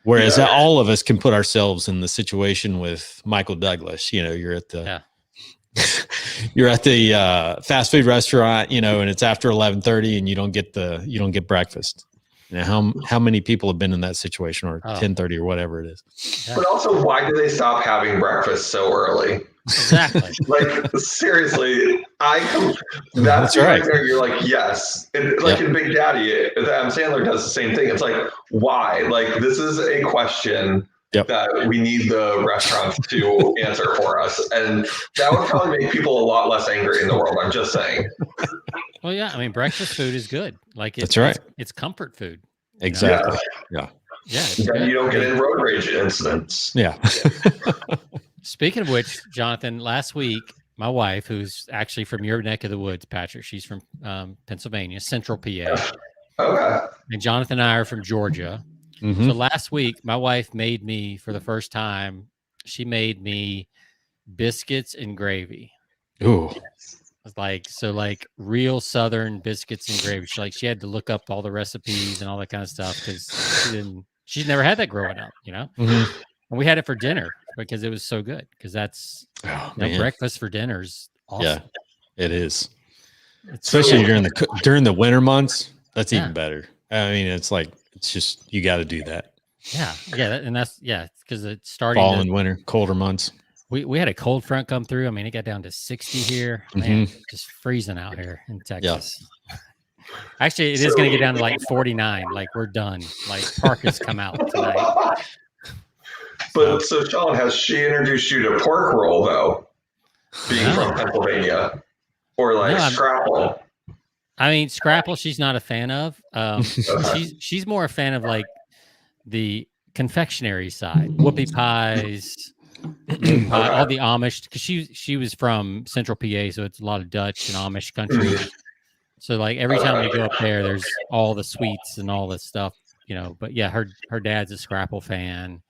Whereas all of us can put ourselves in the situation with Michael Douglas. You're at the fast food restaurant, and it's after 11:30 and you don't get breakfast. How many people have been in that situation, or 10:30 or whatever it is. But also, why do they stop having breakfast so early? Exactly. Seriously, that's right. There, you're like, yes. And, in Big Daddy, Adam Sandler does the same thing. It's like, why? This is a question that we need the restaurants to answer for us. And that would probably make people a lot less angry in the world. I'm just saying. Well, yeah. I mean, breakfast food is good. That's right. It's comfort food. Exactly. Yeah. Then you don't get in road rage incidents. Yeah. Speaking of which, Jonathan, last week, my wife, who's actually from your neck of the woods, Patrick, she's from Pennsylvania, Central PA. Okay. And Jonathan and I are from Georgia. Mm-hmm. So last week, my wife made me, for the first time, she made me biscuits and gravy. Ooh. It's like real Southern biscuits and gravy. She had to look up all the recipes and all that kind of stuff because she's never had that growing up, Mm-hmm. And we had it for dinner because it was so good. Because that's breakfast for dinner's awesome. Yeah, it is. Especially during the winter months. That's even better. I mean, it's just, you got to do that. Yeah, and that's because it's starting Fall to. and winter, colder months. We had a cold front come through. I mean, it got down to 60 here. Man, just freezing out here in Texas. Actually, it is going to get down to like 49. Like we're done. Like Park has come out tonight. But so Sean, has she introduced you to pork roll though? Being from Pennsylvania, or like scrapple? I mean, scrapple. She's not a fan of. She's more a fan of like the confectionery side, whoopie pies, all the Amish. Because she was from Central PA, so it's a lot of Dutch and Amish country. So like every time we go up there, there's all the sweets and all this stuff, you know. But yeah, her dad's a scrapple fan.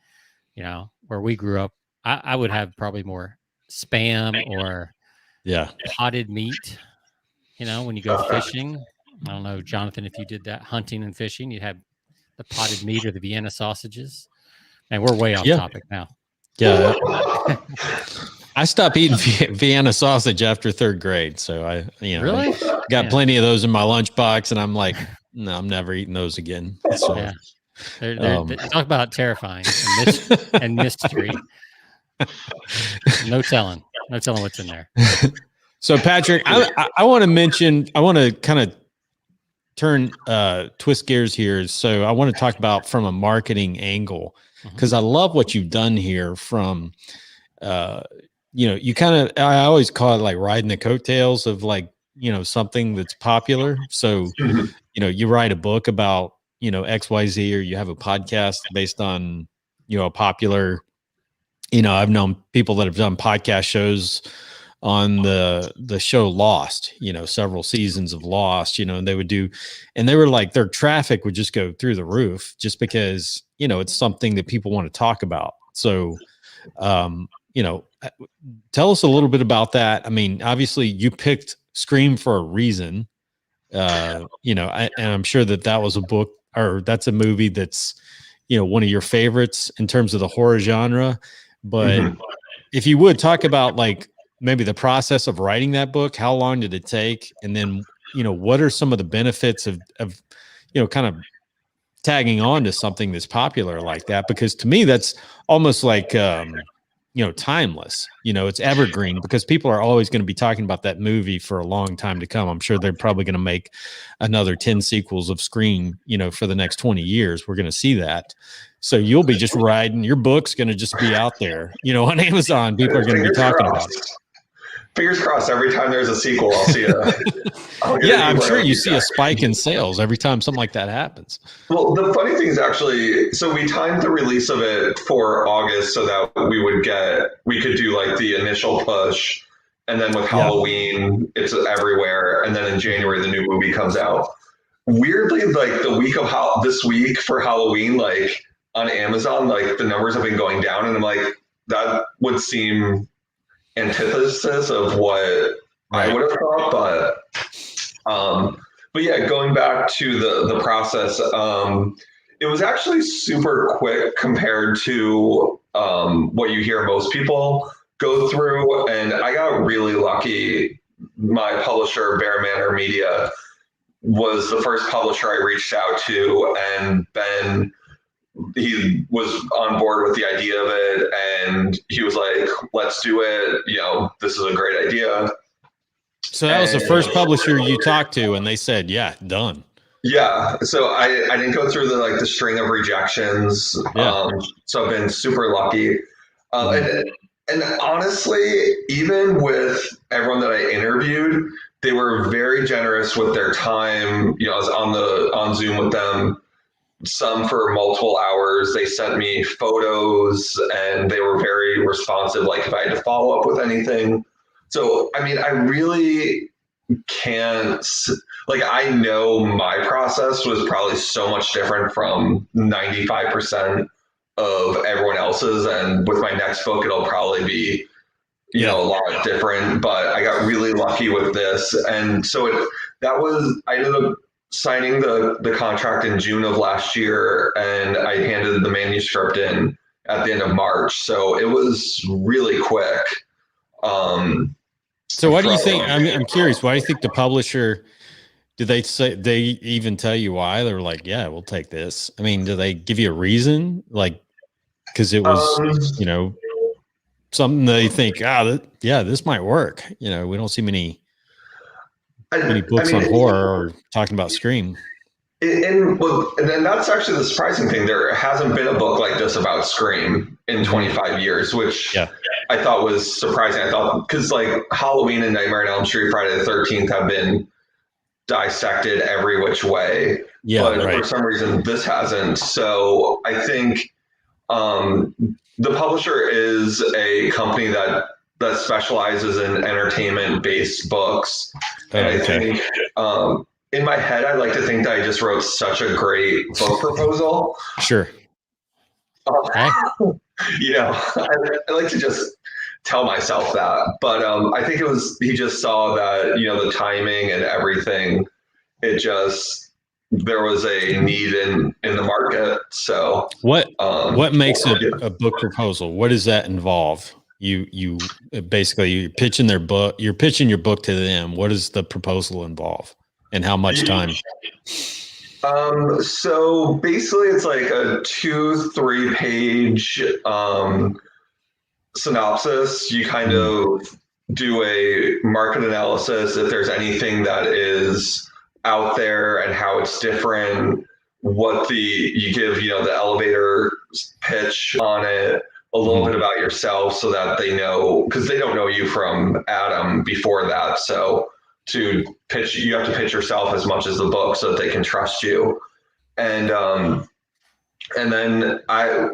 You know, where we grew up, I would have probably more spam or potted meat. You know, when you go fishing, I don't know, Jonathan, if you did that hunting and fishing, you'd have the potted meat or the Vienna sausages. And we're way off topic now. Yeah. I stopped eating Vienna sausage after 3rd grade. So I really got plenty of those in my lunchbox, and I'm like, no, I'm never eating those again. So, they talk about terrifying and mystery. No telling what's in there. So Patrick, I want to kind of twist gears here. So I want to talk about from a marketing angle, because I love what you've done here from, you kind of, I always call it like riding the coattails of like, something that's popular. So, you write a book about, XYZ, or you have a podcast based on, a popular, I've known people that have done podcast shows on the show Lost, several seasons of Lost, and they were like, their traffic would just go through the roof just because, it's something that people want to talk about. So, tell us a little bit about that. I mean, obviously you picked Scream for a reason, and I'm sure that was a book, or that's a movie that's, one of your favorites in terms of the horror genre. But if you would talk about like maybe the process of writing that book, how long did it take? And then, what are some of the benefits of kind of tagging on to something that's popular like that? Because to me, that's almost like, timeless, it's evergreen, because people are always going to be talking about that movie for a long time to come. I'm sure they're probably going to make another 10 sequels of Scream, for the next 20 years. We're going to see that. So you'll be just riding, your book's going to just be out there, on Amazon. People are going to be talking about it. Fingers crossed, every time there's a sequel, I'll see it. I'm sure you see a spike in sales every time something like that happens. Well, the funny thing is actually, so we timed the release of it for August so that we could do like the initial push, and then with Halloween, it's everywhere, and then in January the new movie comes out. Weirdly, like the week of this week for Halloween, like on Amazon, like the numbers have been going down, and I'm like, that would seem antithesis of what I would have thought, but yeah, going back to the process, it was actually super quick compared to what you hear most people go through, and I got really lucky. My publisher, Bear Manor Media, was the first publisher I reached out to, and Ben, he was on board with the idea of it, and he was like, let's do it, this is a great idea. So that was the first publisher you talked to, and they said, yeah, done. Yeah. So I didn't go through the string of rejections. So I've been super lucky. And honestly, even with everyone that I interviewed, they were very generous with their time. I was on Zoom with them, some for multiple hours. They sent me photos, and they were very responsive, like if I had to follow up with anything. So, I mean, I really can't, like, I know my process was probably so much different from 95% of everyone else's. And with my next book, it'll probably be, a lot different, but I got really lucky with this. And so I ended up signing the contract in June of last year, and I handed the manuscript in at the end of March. So it was really quick. So why do you think, I'm curious, why do you think the publisher, Did they even tell you why? They were like, yeah, we'll take this. I mean, do they give you a reason? Like, because it was, something they think, this might work. We don't see many books on horror or talking about Scream. And then that's actually the surprising thing. There hasn't been a book like this about Scream in 25 years, which I thought was surprising. I thought, because like Halloween and Nightmare on Elm Street, Friday the 13th have been dissected every which way. But for some reason, this hasn't. So I think the publisher is a company that specializes in entertainment-based books. And I think in my head, I like to think that I just wrote such a great book proposal. Sure. I like to just tell myself that. But I think it was, he just saw that, the timing and everything, there was a need in the market. So what makes a book proposal? What does that involve? You basically, you're pitching their book, you're pitching your book to them. What does the proposal involve and how much time? So basically it's like a 2-3 page synopsis. You kind of do a market analysis, if there's anything that is out there and how it's different, you give, the elevator pitch on it, a little bit about yourself so that they know, because they don't know you from Adam before that. So to pitch, you have to pitch yourself as much as the book so that they can trust you. And then I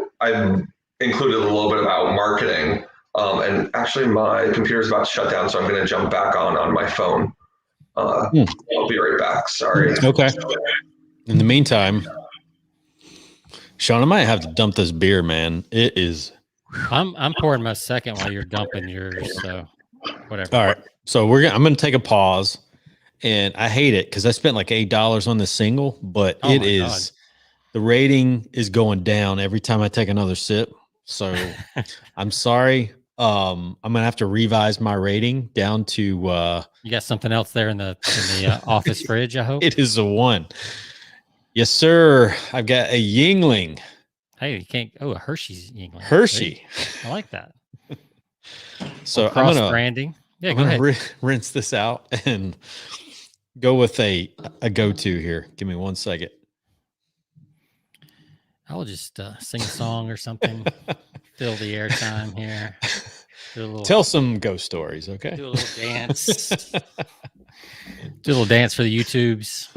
included a little bit about marketing. And actually my computer's about to shut down, so I'm going to jump back on my phone. I'll be right back. Sorry. Okay. In the meantime, Sean, I might have to dump this beer, man. It is. I'm pouring my second while you're dumping yours. So whatever. All right. So I'm going to take a pause, and I hate it because I spent like $8 on this single, but the rating is going down every time I take another sip. So I'm sorry. I'm gonna have to revise my rating down to. You got something else there in the office fridge, I hope. It is a 1. Yes, sir. I've got a Yingling. Hey, you can't. Oh, a Hershey's Yingling. Hershey. I like that. So I'm gonna branding. Yeah, go ahead. Rinse this out and go with a go-to here. Give me 1 second. I'll just sing a song or something. Fill the airtime here. Tell some ghost stories, okay? Do a little dance. Do a little dance for the YouTubes,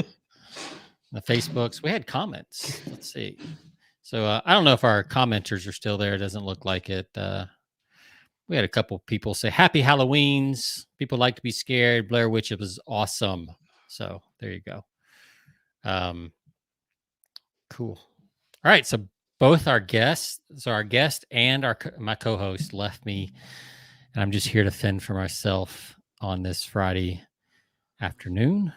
the Facebooks. We had comments. Let's see. So I don't know if our commenters are still there. It doesn't look like it. We had a couple of people say Happy Halloweens. People like to be scared. Blair Witch, it was awesome. So there you go. Cool. All right. So both our guest and my co-host left me, and I'm just here to fend for myself on this Friday afternoon.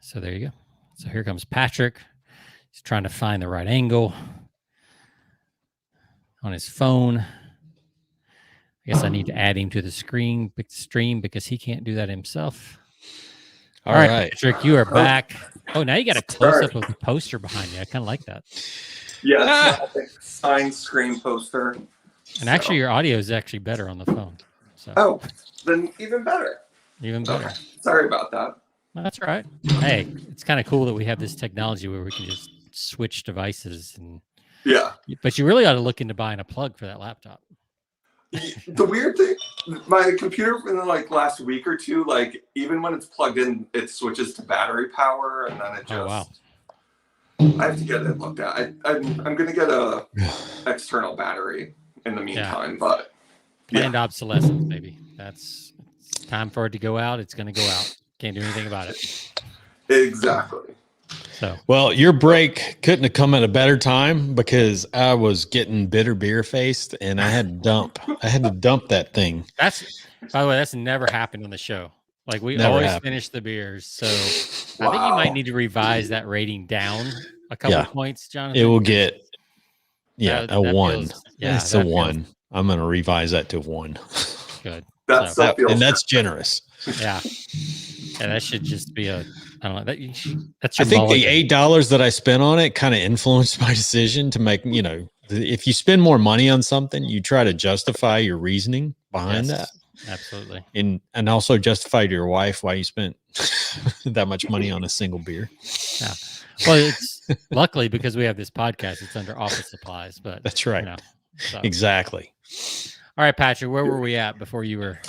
So there you go. So here comes Patrick. He's trying to find the right angle on his phone. I guess I need to add him to the stream because he can't do that himself. All right, Patrick, you are back. Oh, now you got a close-up of the poster behind you. I kind of like that. Yeah, signed Scream poster. And actually, your audio is actually better on the phone. So. Oh, then even better. Even better. Okay. Sorry about that. No, that's all right. Hey, it's kind of cool that we have this technology where we can just switch devices. But you really ought to look into buying a plug for that laptop. The weird thing, my computer in the last week or two, even when it's plugged in, it switches to battery power, and then it just. Oh, wow. I have to get it looked at. I'm going to get a external battery in the meantime, but planned obsolescence, baby. It's time for it to go out. It's going to go out. Can't do anything about it. Exactly. So, well, your break couldn't have come at a better time because I was getting bitter beer faced and I had to dump that thing. By the way, that's never happened on the show. We never always happened. Finish the beers. So I think you might need to revise that rating down a couple of points, Jonathan. It will get a 1. It's a 1. I'm going to revise that to 1. Good. That's generous. Yeah. Yeah, that should just be a, I don't know. That's your I think mulligan. the $8 that I spent on it kind of influenced my decision to make, if you spend more money on something, you try to justify your reasoning behind that. Absolutely. And also justify to your wife why you spent that much money on a single beer. Yeah. Well, it's luckily because we have this podcast, it's under office supplies, but That's right. So. Exactly. All right, Patrick, where were we at before your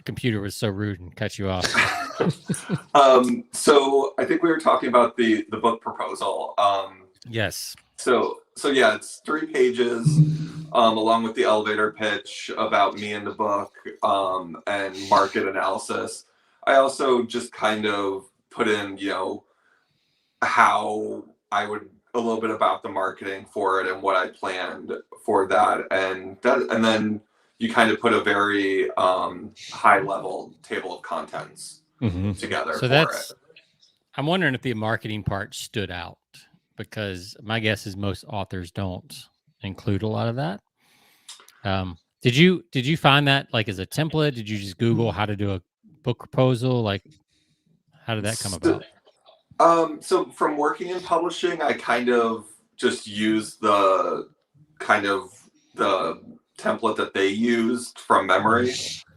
computer was so rude and cut you off? So I think we were talking about the book proposal. Yes. So yeah, it's 3 pages, along with the elevator pitch about me and the book, and market analysis. I also just kind of put in, how I would, a little bit about the marketing for it and what I planned for that, and then you kind of put a very high level table of contents together. So I'm wondering if the marketing part stood out, because my guess is most authors don't include a lot of that. Did you find that like as a template? Did you just Google how to do a book proposal? Like, how did that come about? So from working in publishing, I kind of just used the template that they used from memory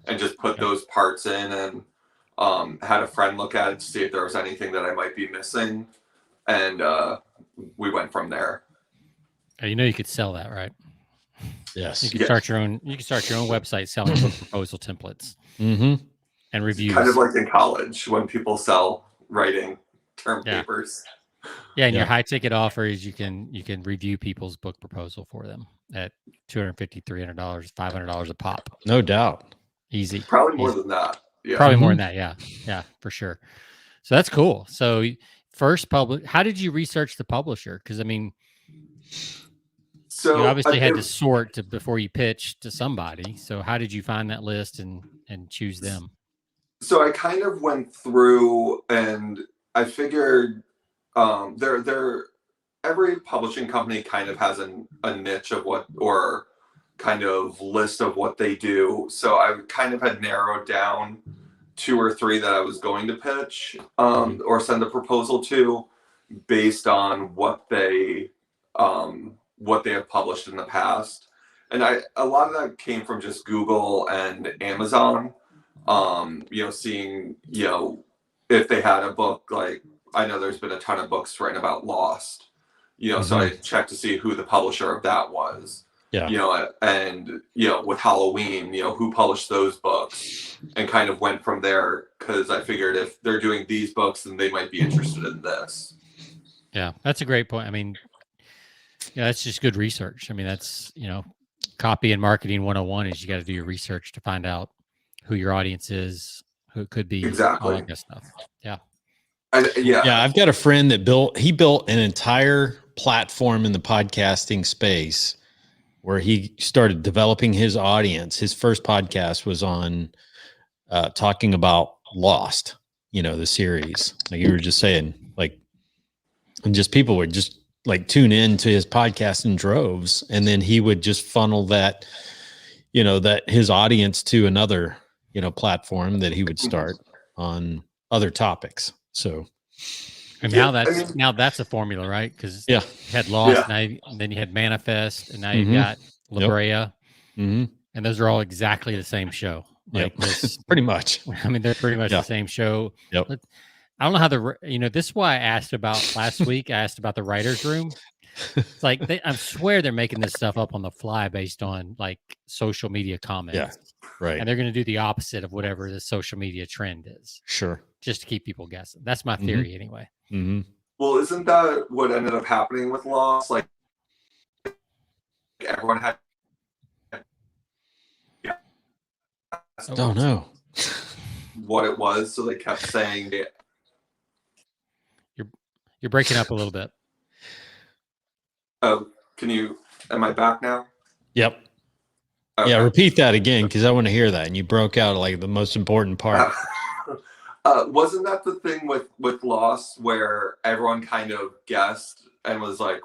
and just put those parts in, and had a friend look at it to see if there was anything that I might be missing, and we went from there. You could sell that, right? Yes. You can start your own. You can start your own website selling book proposal templates and reviews. Kind of like in college when people sell writing term papers. Yeah, and your high ticket offer is you can review people's book proposal for them at $250, $300, $500 a pop. No doubt. Easy. Probably more than that. Yeah. Probably more than that. Yeah. Yeah, for sure. So that's cool. So first how did you research the publisher? Because I mean, so you obviously had to sort before you pitch to somebody. So how did you find that list and choose them? So I kind of went through, and I figured every publishing company kind of has a niche of what, or kind of list of what they do. So I kind of had narrowed down 2 or 3 that I was going to pitch or send a proposal to, based on what they have published in the past. And a lot of that came from just Google and Amazon, seeing, if they had a book. Like, I know there's been a ton of books written about Lost, so I checked to see who the publisher of that was. Yeah. And with Halloween, who published those books, and kind of went from there, because I figured if they're doing these books, then they might be interested in this. Yeah, that's a great point. I mean, that's just good research. I mean, that's, copy and marketing 101 is you got to do your research to find out who your audience is, who it could be, exactly, all that good stuff. Yeah. I've got a friend that built an entire platform in the podcasting space where he started developing his audience. His first podcast was on talking about Lost, the series, like you were just saying, like, and just people would just like tune in to his podcast in droves. And then he would just funnel that, that his audience to another, platform that he would start on other topics. So, and now that's a formula, right? Because you had Lost, and then you had Manifest, and now you've got La Brea, and those are all exactly the same show. Like this, pretty much. I mean, they're pretty much the same show. Yep. I don't know how this is why I asked about last week. I asked about the writer's room. It's like I swear they're making this stuff up on the fly based on like social media comments. Yeah, right. And they're going to do the opposite of whatever the social media trend is. Sure. Just to keep people guessing. That's my theory anyway. Mm-hmm. Well, isn't that what ended up happening with Lost? Like, everyone had. Yeah. I don't know what it was, so they kept saying it. You're breaking up a little bit. Oh, am I back now? Yep. Okay. Yeah, repeat that again, because I want to hear that. And you broke out like the most important part. Wasn't that the thing with Lost, where everyone kind of guessed and was like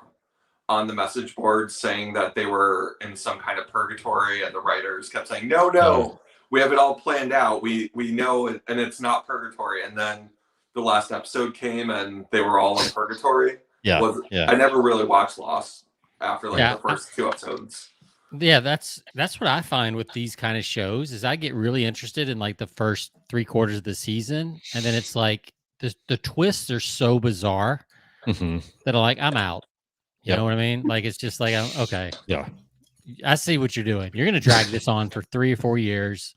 on the message board saying that they were in some kind of purgatory, and the writers kept saying, no, we have it all planned out. We know it, and it's not purgatory. And then the last episode came, and they were all in purgatory. Yeah. I never really watched Lost after like the first 2 episodes. Yeah, that's what I find with these kind of shows is I get really interested in like the first 3/4 of the season, and then it's like the twists are so bizarre that I'm like, I'm out. You know what I mean? Like it's just like, okay, Yeah. I see what you're doing. You're going to drag this on for 3 or 4 years,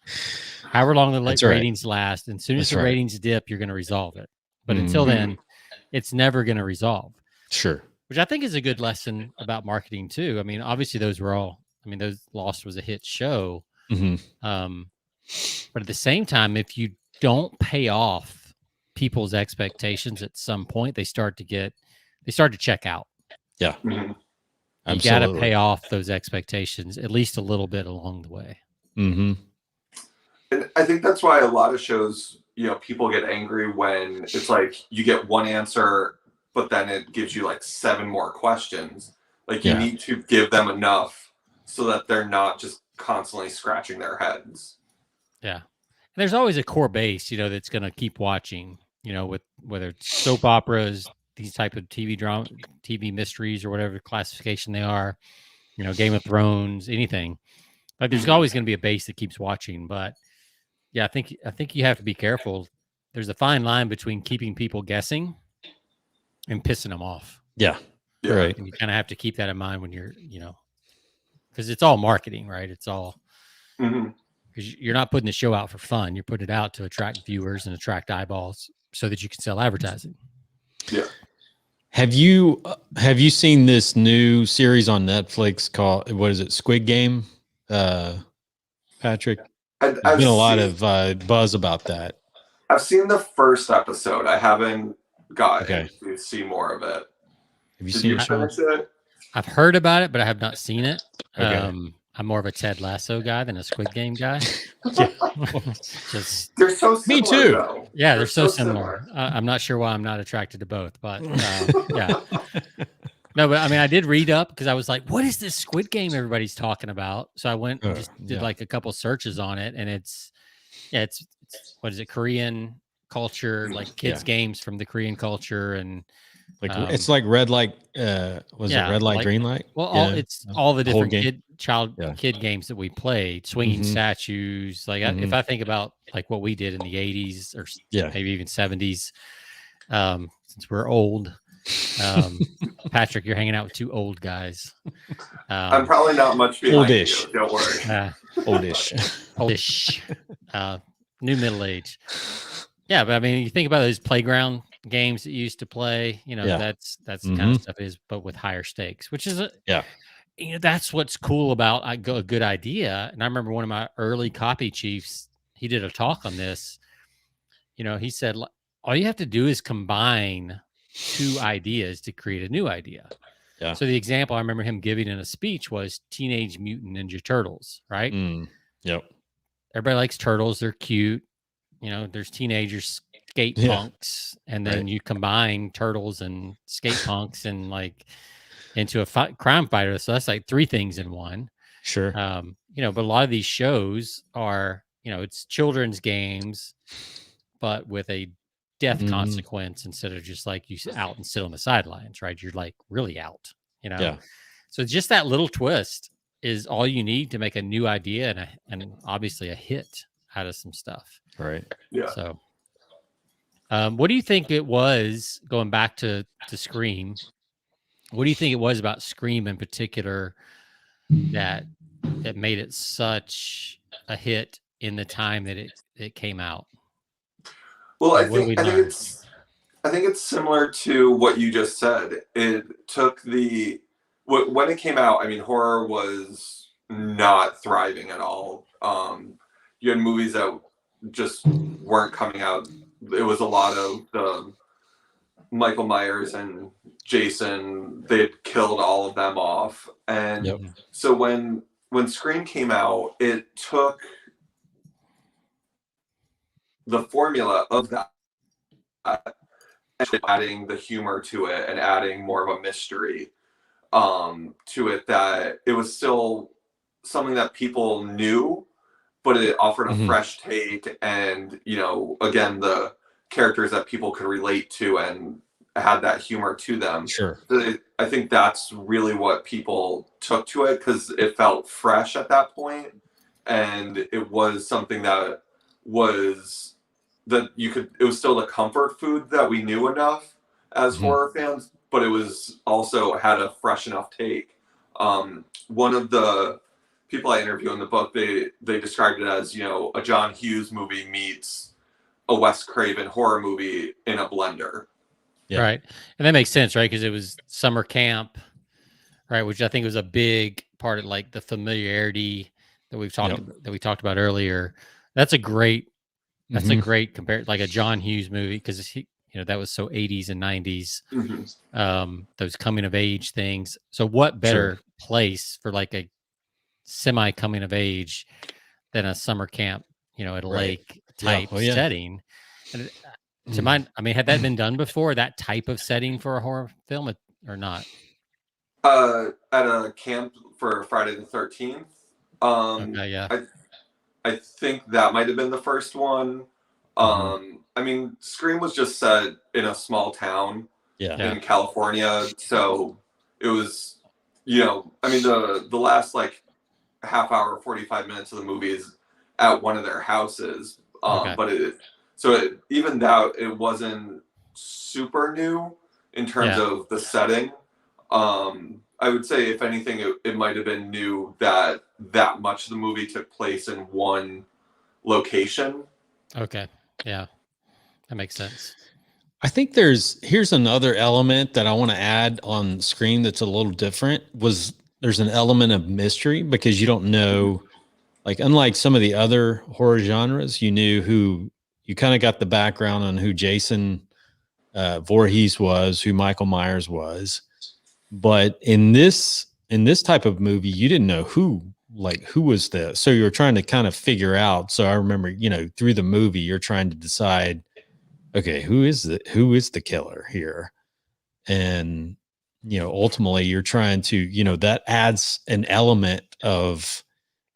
however long the ratings last. And as soon as the ratings dip, you're going to resolve it. But until then, it's never going to resolve. Sure. Which I think is a good lesson about marketing too. I mean, obviously those Lost was a hit show. But at the same time, if you don't pay off people's expectations at some point, they start to check out. Yeah. You got to pay off those expectations at least a little bit along the way. And I think that's why a lot of shows, people get angry when it's like you get one answer, but then it gives you like 7 more questions. Like you need to give them enough so that they're not just constantly scratching their heads. Yeah. And there's always a core base, that's going to keep watching, with whether it's soap operas, these type of TV mysteries or whatever classification they are, Game of Thrones, anything. Like there's always going to be a base that keeps watching. But yeah, I think you have to be careful. There's a fine line between keeping people guessing and pissing them off. Yeah. Right. And you kind of have to keep that in mind when you're, because it's all marketing, right? It's all because you're not putting the show out for fun. You're putting it out to attract viewers and attract eyeballs so that you can sell advertising. Yeah. Have you seen this new series on Netflix called, what is it, Squid Game? Patrick? There's been a lot of buzz about that. I've seen the first episode. I haven't gotten to see more of it. Have you seen it? I've heard about it, but I have not seen it. Okay. I'm more of a Ted Lasso guy than a Squid Game guy. Just they're so similar. Me too. Though. Yeah, they're so similar. I'm not sure why I'm not attracted to both, but yeah. No, but I mean, I did read up because I was like, what is this Squid Game everybody's talking about? So I went and just did like a couple searches on it, and it's what is it, Korean culture, like kids games from the Korean culture, and like it's like red light, it red light, green light? Well, it's all the different kid games that we played, swinging statues. Like if I think about like what we did in the 80s or maybe even 70s, since we're old, Patrick, you're hanging out with 2 old guys. I'm probably not much behind you, don't worry. Oldish, new middle age. Yeah, but I mean, you think about those playground games that you used to play. That's the kind of stuff it is, but with higher stakes, which is that's what's cool about a good idea. And I remember one of my early copy chiefs, he did a talk on this. He said all you have to do is combine 2 ideas to create a new idea. Yeah. So the example I remember him giving in a speech was Teenage Mutant Ninja Turtles, right? Yep. Everybody likes turtles. They're cute. There's teenagers, skate punks, and then you combine turtles and skate punks and like into a crime fighter. So that's like 3 things in one. Sure. But a lot of these shows are, it's children's games, but with a death consequence instead of just like you out and sit on the sidelines, right? You're like really out, Yeah. So just that little twist is all you need to make a new idea and obviously a hit out of some stuff. Right. Yeah. So, what do you think it was, going back to Scream? What do you think it was about Scream in particular that made it such a hit in the time that it came out? Well, I think it's similar to what you just said. It took when it came out, I mean, horror was not thriving at all. You had movies that just weren't coming out. It was a lot of the Michael Myers and Jason. They had killed all of them off. And so when Scream came out, it took the formula of that, adding the humor to it and adding more of a mystery to it, that it was still something that people knew, but it offered a Mhm. fresh take, and again, the characters that people could relate to and had that humor to them. Sure. I think that's really what people took to it, because it felt fresh at that point, and it was something that was it was still the comfort food that we knew enough as Mhm. horror fans, but it was also had a fresh enough take. One of the people I interview in the book, they described it as, a John Hughes movie meets a Wes Craven horror movie in a blender. Yeah. Right. And that makes sense, right? Because it was summer camp, right? Which I think was a big part of like the familiarity that we talked about earlier. That's a great Mhm. compare, like a John Hughes movie, because he, that was so 80s and 90s. Mm-hmm. Those coming of age things. So what better Sure. place for like a semi coming of age than a summer camp, at a Right. lake Yeah. type Oh, yeah. setting? And to Mhm. my, I mean, had that been done before, that type of setting for a horror film, or not? At a camp for Friday the 13th. Okay, yeah. I think that might have been the first one. I mean, Scream was just set in a small town Yeah. in California, so it was, I mean, the last like half hour, 45 minutes of the movie is at one of their houses. Okay. But even that, it wasn't super new in terms Yeah. of the setting. I would say, if anything, it might have been new that much of the movie took place in one location. Okay. Yeah. That makes sense. I think here's another element that I want to add on screen that's a little different. There's an element of mystery, because you don't know, like, unlike some of the other horror genres, you kind of got the background on who Jason Voorhees was, who Michael Myers was. But in this type of movie, you didn't know who was this. So you were trying to kind of figure out. So I remember, through the movie, you're trying to decide, okay, who is the killer here? And, ultimately you're trying to, that adds an element of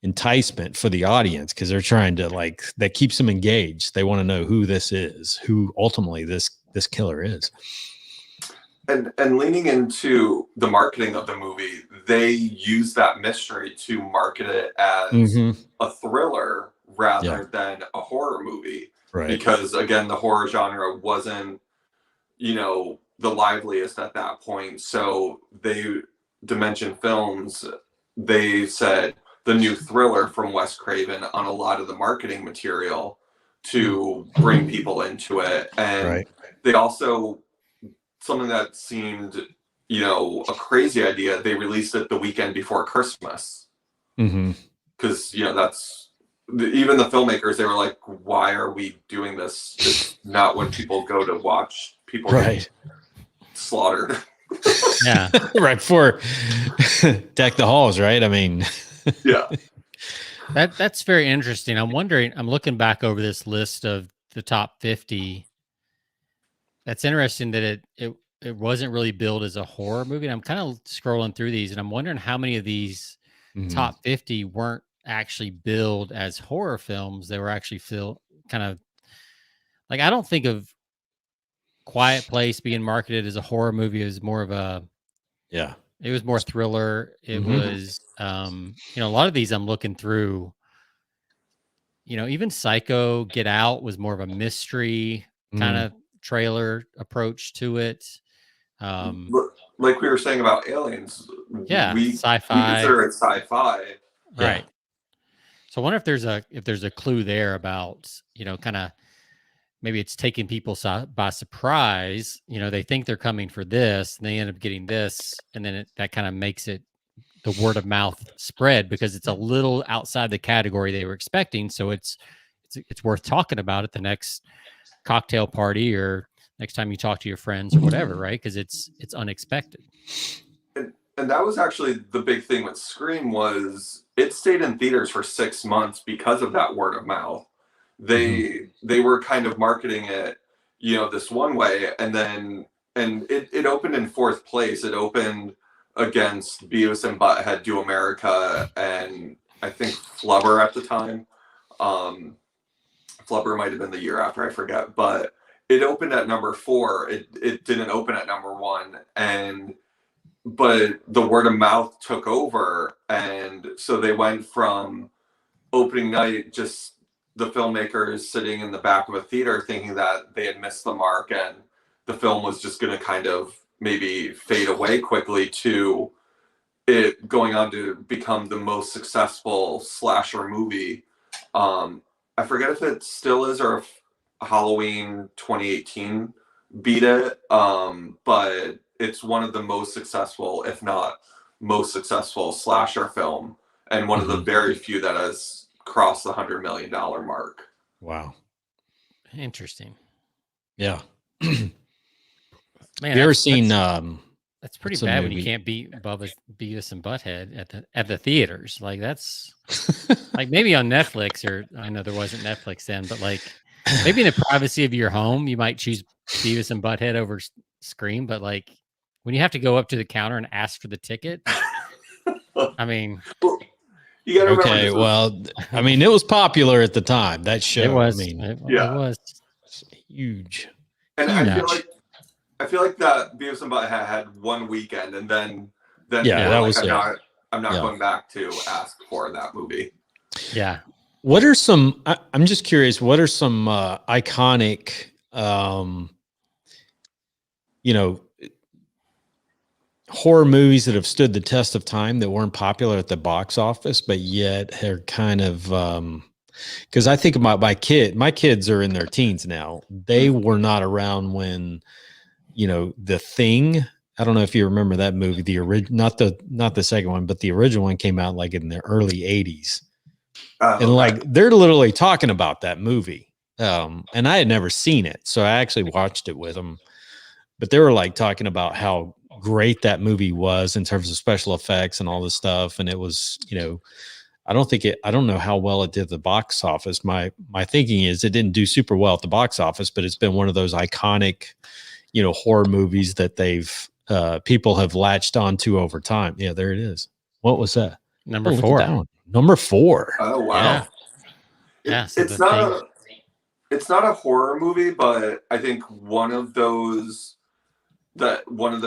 enticement for the audience, because they're trying to, that keeps them engaged. They want to know who this is, who ultimately this killer is. And leaning into the marketing of the movie, they use that mystery to market it as a thriller rather than a horror movie. Right. Because again, the horror genre wasn't, the liveliest at that point. So Dimension Films, they said the new thriller from Wes Craven on a lot of the marketing material to bring people into it. And they also, something that seemed, a crazy idea, they released it the weekend before Christmas. Because, that's, even the filmmakers, they were like, why are we doing this? It's not when people go to watch people get slaughtered. Yeah. Right before Deck the Halls, right? I mean, yeah. That's very interesting. I'm looking back over this list of the top 50. That's interesting that it wasn't really billed as a horror movie. And I'm kind of scrolling through these, and I'm wondering how many of these top 50 weren't actually billed as horror films. They were actually kind of like, I don't think of Quiet Place being marketed as a horror movie. It was more of it was more thriller. It was, a lot of these I'm looking through, even Psycho, Get Out was more of a mystery kind of trailer approach to it. Like we were saying about Aliens, we sci-fi. consider it sci-fi. Right. So I wonder if there's a clue there about, kind of, maybe it's taking people by surprise. They think they're coming for this, and they end up getting this, and then that kind of makes it the word of mouth spread, because it's a little outside the category they were expecting. So it's worth talking about at the next cocktail party or next time you talk to your friends or whatever, right? Because it's unexpected. And that was actually the big thing with Scream, was it stayed in theaters for 6 months because of that word of mouth. They were kind of marketing it, this one way, and it opened in 4th place. It opened against Beavis and Butthead Do America, and I think Flubber at the time. Flubber might have been the year after, I forget, but it opened at number 4. It didn't open at number 1, but the word of mouth took over, and so they went from opening night, just the filmmakers sitting in the back of a theater thinking that they had missed the mark and the film was just going to kind of maybe fade away quickly, to it going on to become the most successful slasher movie. I forget if it still is or if Halloween 2018 beat it, but it's one of the most successful, if not most successful, slasher film, and one of the very few that has crossed the $100 million mark. Wow. Interesting. Yeah. Man, Have you ever seen that's pretty what's the bad when you movie? can't beat Beavis and Butthead at the theaters. Like, that's like maybe on Netflix, or I know there wasn't Netflix then, but like maybe in the privacy of your home, you might choose Beavis and Butthead over Scream. But like when you have to go up to the counter and ask for the ticket, I mean, You gotta remember, Okay, well, I mean, it was popular at the time. That show, it was. I mean, It Yeah. was. it's huge. and Huge. I feel like that Beavis and Butthead had one weekend, and then Yeah, people that were like, was it. I'm not Yeah. going back to ask for that movie. Yeah. What are some? I'm just curious. What are some iconic, horror movies that have stood the test of time that weren't popular at the box office, but yet are kind of? Because I think about my kids are in their teens now. They were not around when, The Thing. I don't know if you remember that movie, the original, not the second one, but the original one came out like in the early 80s. And like they're literally talking about that movie. And I had never seen it. So I actually watched it with them. But they were like talking about how great that movie was in terms of special effects and all this stuff. And it was, I don't know how well it did at the box office. My thinking is it didn't do super well at the box office, but it's been one of those iconic, horror movies that people have latched onto over time. Yeah, there it is. What was that? Number Look at 4. that one. Number 4. Oh wow! Yeah. Yeah, so It's not a horror movie, but I think one of the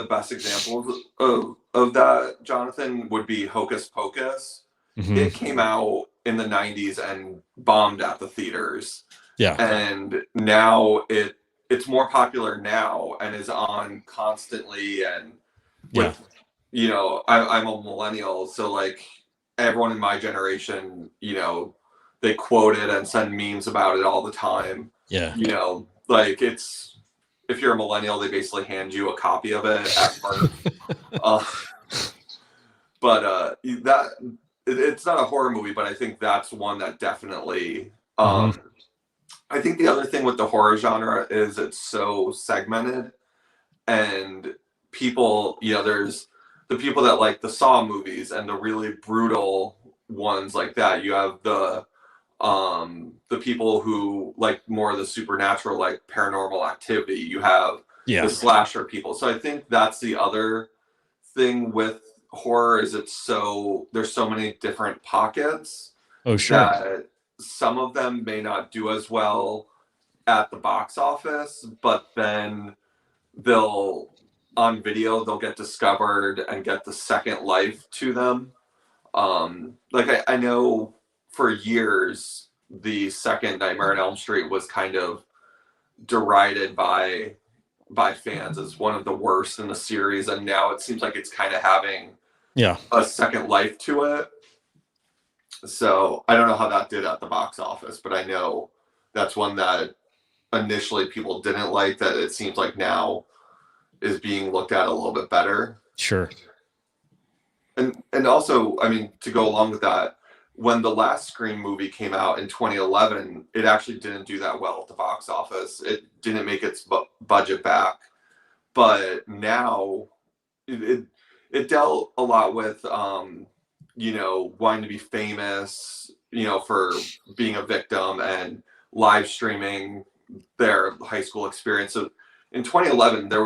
best examples of that, Jonathan, would be Hocus Pocus. Mhm. It came out in the 90s and bombed at the theaters. Yeah. And now it's more popular now and is on constantly. And with, I'm a millennial, so like everyone in my generation, they quote it and send memes about it all the time. Yeah. Like if you're a millennial, they basically hand you a copy of it at birth. But it's not a horror movie, but I think that's one that definitely. I think the other thing with the horror genre is it's so segmented, and people, there's the people that like the Saw movies and the really brutal ones like that. You have the people who like more of the supernatural, like Paranormal Activity. You have the slasher people. So I think that's the other thing with horror is there's so many different pockets. Oh, sure. That some of them may not do as well at the box office, but then on video they'll get discovered and get the second life to them. Like I know for years the second Nightmare on Elm Street was kind of derided by fans as one of the worst in the series, and now it seems like it's kind of having a second life to it. So I don't know how that did at the box office, but I know that's one that initially people didn't like, that it seems like now is being looked at a little bit better. Sure. And also, I mean, to go along with that, when the last Scream movie came out in 2011, it actually didn't do that well at the box office. It didn't make its budget back. But now it dealt a lot with, wanting to be famous, for being a victim and live streaming their high school experience. So in 2011, that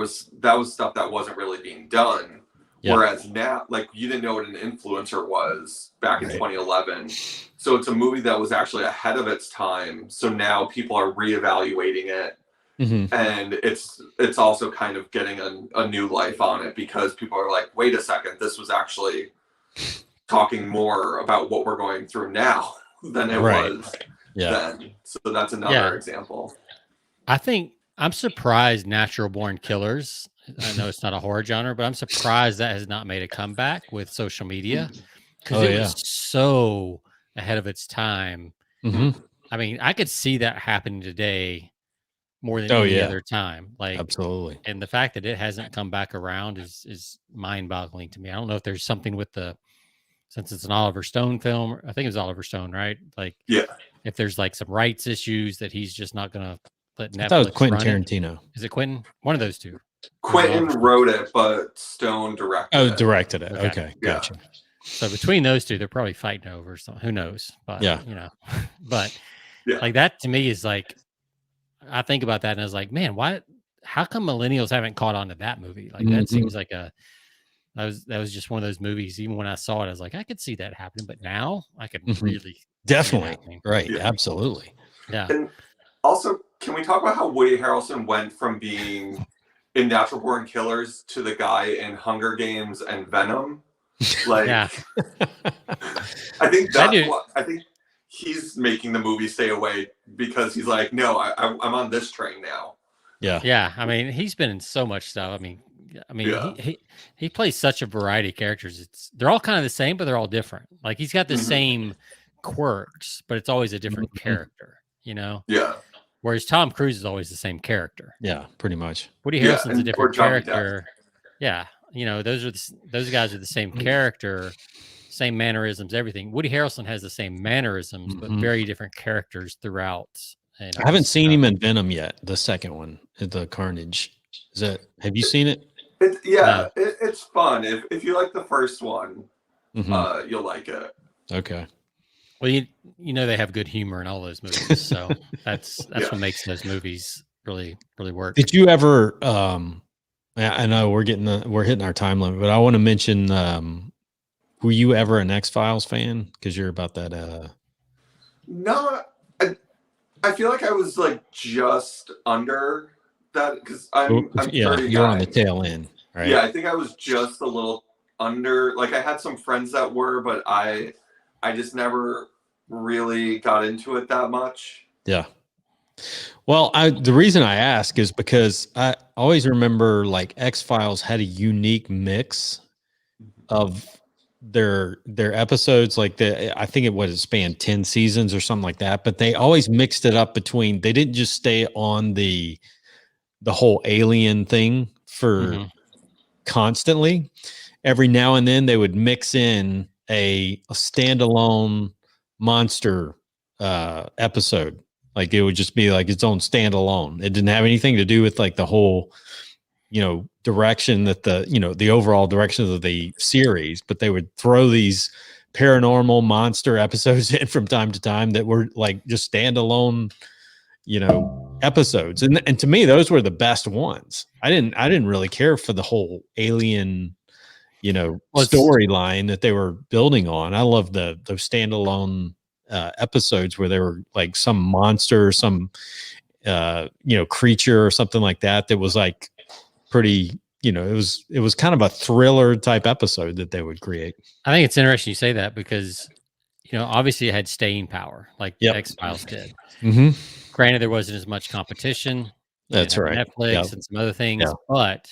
was stuff that wasn't really being done. Yeah. Whereas now, like, you didn't know what an influencer was back in Right. 2011. So it's a movie that was actually ahead of its time. So now people are reevaluating it. Mhm. And it's also kind of getting a new life on it, because people are like, wait a second, this was actually talking more about what we're going through now than it Right. was Yeah. then. So that's another Yeah. example. I think I'm surprised Natural Born Killers. I know it's not a horror genre, but I'm surprised that has not made a comeback with social media, because Oh, it yeah. was so ahead of its time. Mhm. I mean, I could see that happening today more than Oh, any yeah. other time. Like, Absolutely. and the fact that it hasn't come back around is mind-boggling to me. I don't know if there's something with since it's an Oliver Stone film. I think it was Oliver Stone, right? Like, Yeah. if there's like some rights issues that he's just not going to let I thought it was Netflix Quentin run it. Tarantino. Is it Quentin? One of those two. Quentin wrote it, but Stone directed Oh, it. directed it. Okay. Okay. Yeah. Gotcha. So between those two, they're probably fighting over something. Who knows? But Yeah. but Yeah. like, that to me is like, I think about that and I was like, man, how come millennials haven't caught on to that movie? Like, that Mhm. seems like that was just one of those movies. Even when I saw it, I was like, I could see that happening, but now I could Mhm. really see it Definitely. happening. Right. Yeah. Absolutely. Yeah. And also, can we talk about how Woody Harrelson went from being in Natural Born Killers to the guy in Hunger Games and Venom? Like, Yeah. I think I that's do. what I think he's making the movie stay away, because he's like, no, I'm on this train now. Yeah. Yeah, I mean, he's been in so much stuff. I mean, Yeah. he plays such a variety of characters. They're all kind of the same, but they're all different. Like, he's got the Mhm. same quirks, but it's always a different Mhm. character, you know? Yeah. Whereas Tom Cruise is always the same character. Yeah. Pretty much. Woody Yeah, Harrelson's a or different Johnny Depp. character. Yeah, those guys are the same character, same mannerisms, everything. Woody Harrelson has the same mannerisms, but Mhm. very different characters throughout. I haven't seen him in Venom yet. The second one, the Carnage. Have you seen it? It's fun. If you like the first one, Mhm. you'll like it. Okay. Well, you know they have good humor in all those movies, so that's Yeah. what makes those movies really work. Did you ever? I know we're hitting our time limit, but I want to mention. Were you ever an X-Files fan? Because you're about that. No, I feel like I was like just under that, because I'm 39. You're on the tail end, right? Yeah, I think I was just a little under. Like, I had some friends that were, but I just never really got into it that much. Yeah. Well, the reason I ask is because I always remember, like, X-Files had a unique mix of their episodes. Like, I think it spanned 10 seasons or something like that, but they always mixed it up between, they didn't just stay on the whole alien thing for constantly. Every now and then they would mix in a standalone monster episode. Like, it would just be like its own standalone. It didn't have anything to do with like the whole, direction that the overall direction of the series, but they would throw these paranormal monster episodes in from time to time that were like just standalone, episodes. And to me, those were the best ones. I didn't really care for the whole alien, storyline that they were building on. I love those standalone episodes where they were like some monster, some creature or something like that was like pretty, it was kind of a thriller type episode that they would create. I think it's interesting you say that, because obviously it had staying power, like X-Files did. Mm-hmm. Granted, there wasn't as much competition. That's right. Netflix and some other things, but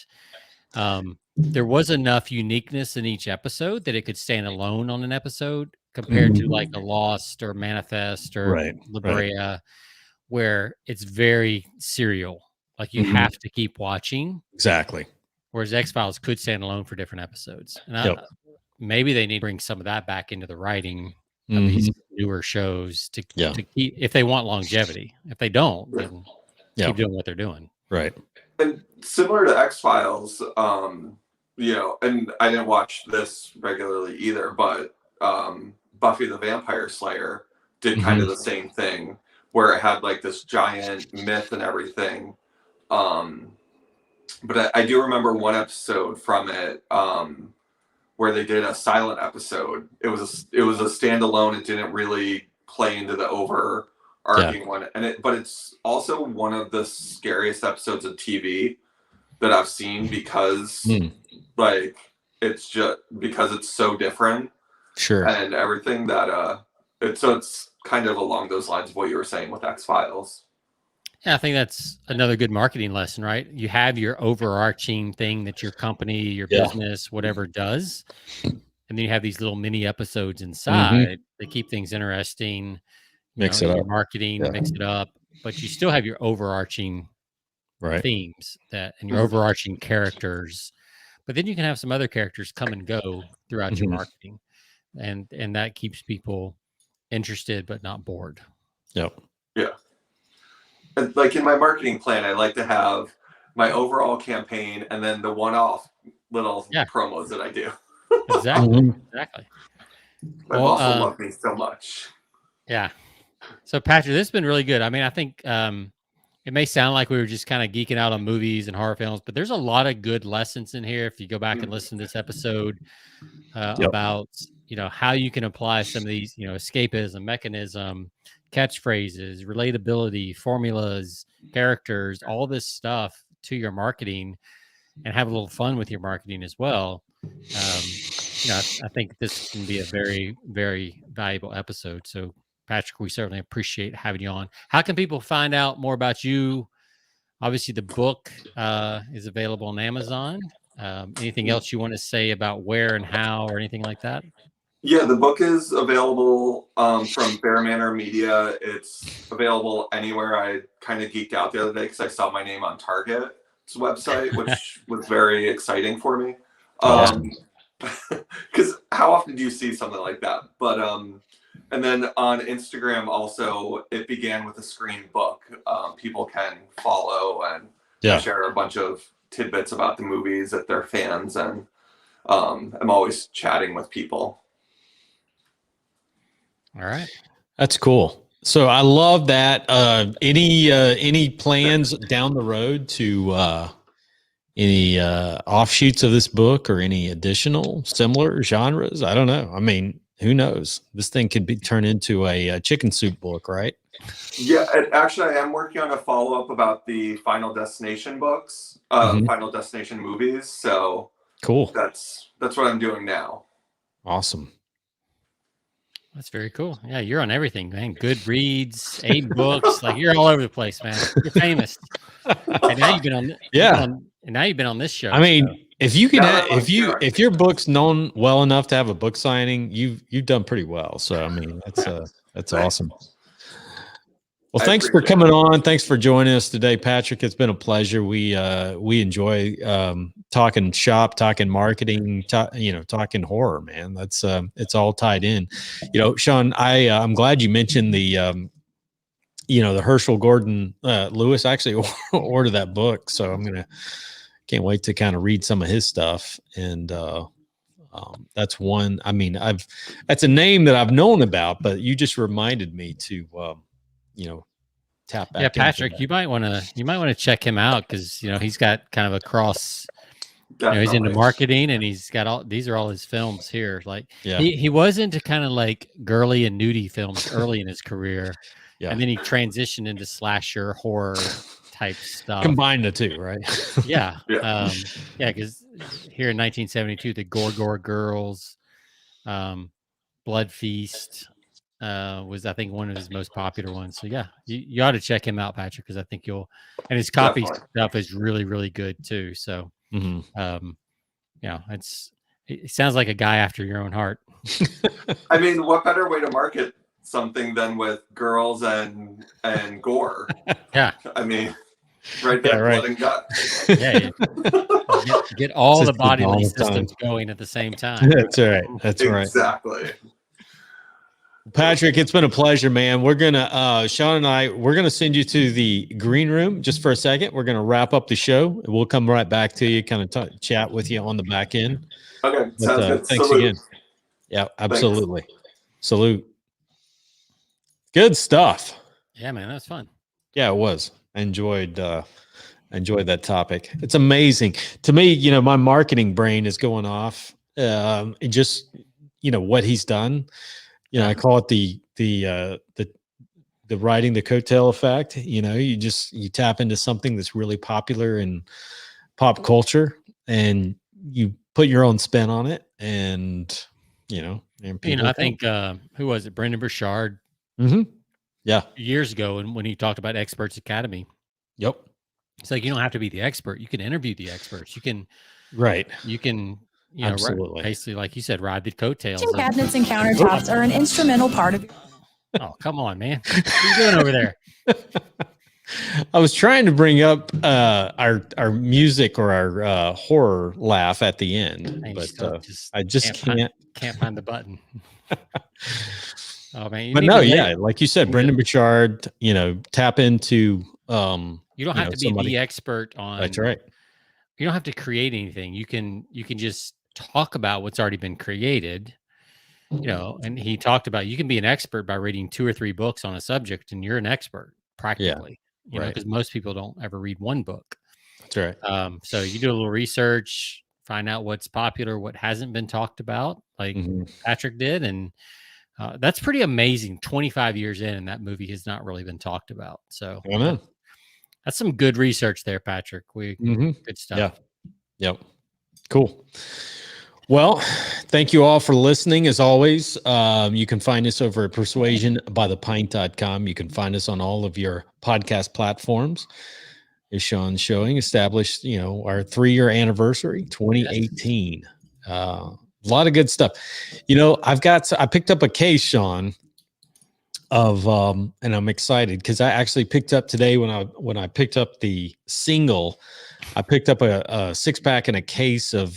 there was enough uniqueness in each episode that it could stand alone on an episode, compared to like a Lost or Manifest or La Brea, where it's very serial. Like, you have to keep watching. Exactly. Whereas X-Files could stand alone for different episodes. And maybe they need to bring some of that back into the writing of these newer shows to keep, if they want longevity. If they don't, then keep doing what they're doing. Right. And similar to X-Files, and I didn't watch this regularly either, but Buffy the Vampire Slayer did kind of the same thing, where it had like this giant myth and everything. But I do remember one episode from it where they did a silent episode. It was a standalone. It didn't really play into the overarching one, but it's also one of the scariest episodes of TV that I've seen because like it's just because it's so different, and everything that it's kind of along those lines of what you were saying with X-Files. Yeah, I think that's another good marketing lesson, right? You have your overarching thing that your company, your business, whatever does. And then you have these little mini episodes inside that keep things interesting. Mix it up. Your marketing, mix it up. But you still have your overarching themes and your overarching characters. But then you can have some other characters come and go throughout your marketing. And that keeps people interested but not bored. Yep. Yeah. Like in my marketing plan, I like to have my overall campaign and then the one-off little promos that I do. Exactly. My boss will love me so much. Yeah. So Patrick, this has been really good. I mean, I think it may sound like we were just kind of geeking out on movies and horror films, but there's a lot of good lessons in here. If you go back and listen to this episode about, how you can apply some of these, escapism, mechanism, catchphrases, relatability, formulas, characters, all this stuff to your marketing, and have a little fun with your marketing as well. I think this can be a very, very valuable episode. So Patrick, we certainly appreciate having you on. How can people find out more about you? Obviously the book is available on Amazon. Anything else you want to say about where and how or anything like that? Yeah, the book is available from Bear Manor Media. It's available anywhere. I kind of geeked out the other day because I saw my name on Target's website, which was very exciting for me. Because how often do you see something like that? But and then on Instagram also, it began with a screen book. People can follow and share a bunch of tidbits about the movies that they're fans, and I'm always chatting with people. All right. That's cool. So I love that. Any plans down the road to any offshoots of this book or any additional similar genres? I don't know. I mean, who knows? This thing could be turned into a chicken soup book, right? Yeah, and actually, I am working on a follow-up about the Final Destination books, Final Destination movies. So cool. That's what I'm doing now. Awesome. That's very cool. Yeah, you're on everything, man. Goodreads, 8 books, like you're all over the place, man. You're famous. And now you've been on. And now you've been on this show. I mean, if you can, if your book's known well enough to have a book signing, you've done pretty well. So I mean, that's awesome. Well, thanks for coming on. Thanks for joining us today, Patrick. It's been a pleasure. We enjoy talking shop, talking marketing, talking horror, man. That's it's all tied in. Sean, I'm glad you mentioned the Herschel Gordon Lewis. I actually ordered that book, so can't wait to kind of read some of his stuff. And that's one. I mean, that's a name that I've known about, but you just reminded me to tap back. Yeah, Patrick, you might want to check him out because he's got kind of a cross. He's into marketing, and he's got these are all his films here. Like he was into kind of like girly and nudie films early in his career, and then he transitioned into slasher horror type stuff. Combine the two, right? Yeah, because here in 1972, the Gore Girls, Blood Feast. Was I think one of his most popular ones. So yeah, you ought to check him out, Patrick, because I think and his copy stuff is really, really good too. So it sounds like a guy after your own heart. I mean, what better way to market something than with girls and gore? Yeah. I mean, right there, blood and guts. Yeah. Get all the bodily systems going at the same time. That's right. That's right. Exactly. Patrick, it's been a pleasure, man. We're gonna Sean and I, we're gonna send you to the green room just for a second. We're gonna wrap up the show. We'll come right back to you, kind of chat with you on the back end. Okay, sounds good. Thanks Salute. again. Yeah, absolutely. Thanks. Salute. Good stuff. Yeah, man, that was fun. Yeah, it was. I enjoyed that topic. It's amazing to me. My marketing brain is going off it just, what he's done, I call it the riding the coattail effect. You tap into something that's really popular in pop culture and you put your own spin on it, and and people I come. think who was it? Brendan Burchard Yeah. years ago, and when he talked about Experts Academy, Yep. it's like you don't have to be the expert. You can interview the experts. You can Right. Absolutely. Basically, like you said, ride the coattails. Kitchen cabinets and countertops are an instrumental part of. Oh, come on, man! What are you doing over there? I was trying to bring up our music or our horror laugh at the end, but I just can't find the button. Oh man! But no, yeah, like you said, Brendan Burchard. Tap into. You don't have to be the expert on. That's right. You don't have to create anything. You can just talk about what's already been created. And he talked about you can be an expert by reading 2 or 3 books on a subject, and you're an expert practically. Yeah. Because most people don't ever read one book. That's right. So you do a little research, find out what's popular, what hasn't been talked about, like Patrick did, and that's pretty amazing. 25 years in, and that movie has not really been talked about. So that's some good research there, Patrick. Good stuff. Yeah. Yep. Cool. Well, thank you all for listening. As always, you can find us over at persuasionbythepint.com. You can find us on all of your podcast platforms. As Sean's showing, established, our 3-year anniversary, 2018. A lot of good stuff. I picked up a case, Sean, of and I'm excited because I actually picked up today when I picked up the single. I picked up a 6-pack and a case of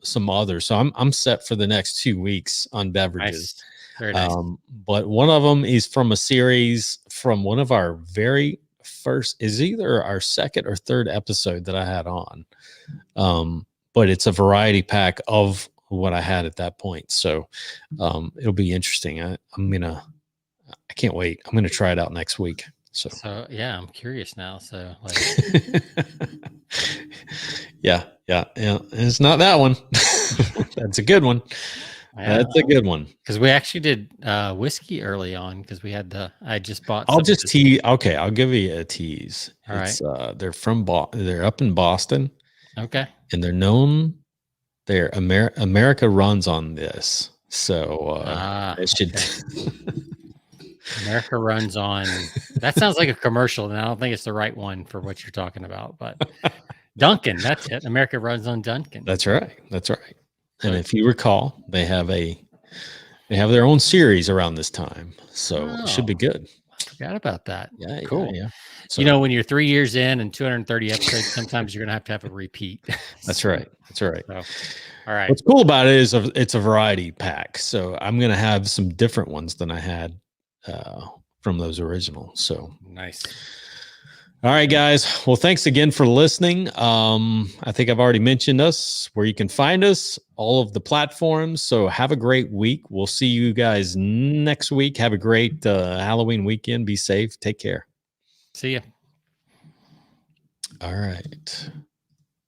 some others. So I'm set for the next 2 weeks on beverages. Nice. Very nice. But one of them is from a series from one of our very first, is either our second or third episode that I had on. But it's a variety pack of what I had at that point. So it'll be interesting. I can't wait. I'm going to try it out next week. So yeah, I'm curious now. So yeah. It's not that one. That's a good one. Yeah, that's a good one. Because we actually did whiskey early on because we had I just bought. I'll just tease. Okay, I'll give you a tease. All right. They're from they're up in Boston. Okay. And they're known. America runs on this. So it should. Okay. America runs on. That sounds like a commercial, and I don't think it's the right one for what you're talking about. But Duncan, that's it. America runs on Duncan. That's right. And if you recall, they have their own series around this time, so it should be good. I forgot about that. Yeah, cool. Yeah. So, when you're 3 years in and 230 episodes, sometimes you're gonna have a repeat. That's right. So, all right. What's cool about it is it's a variety pack, so I'm gonna have some different ones than I had from those originals. So nice. All right, guys. Well, thanks again for listening. I think I've already mentioned us, where you can find us, all of the platforms. So have a great week. We'll see you guys next week. Have a great Halloween weekend. Be safe. Take care. See ya. All right.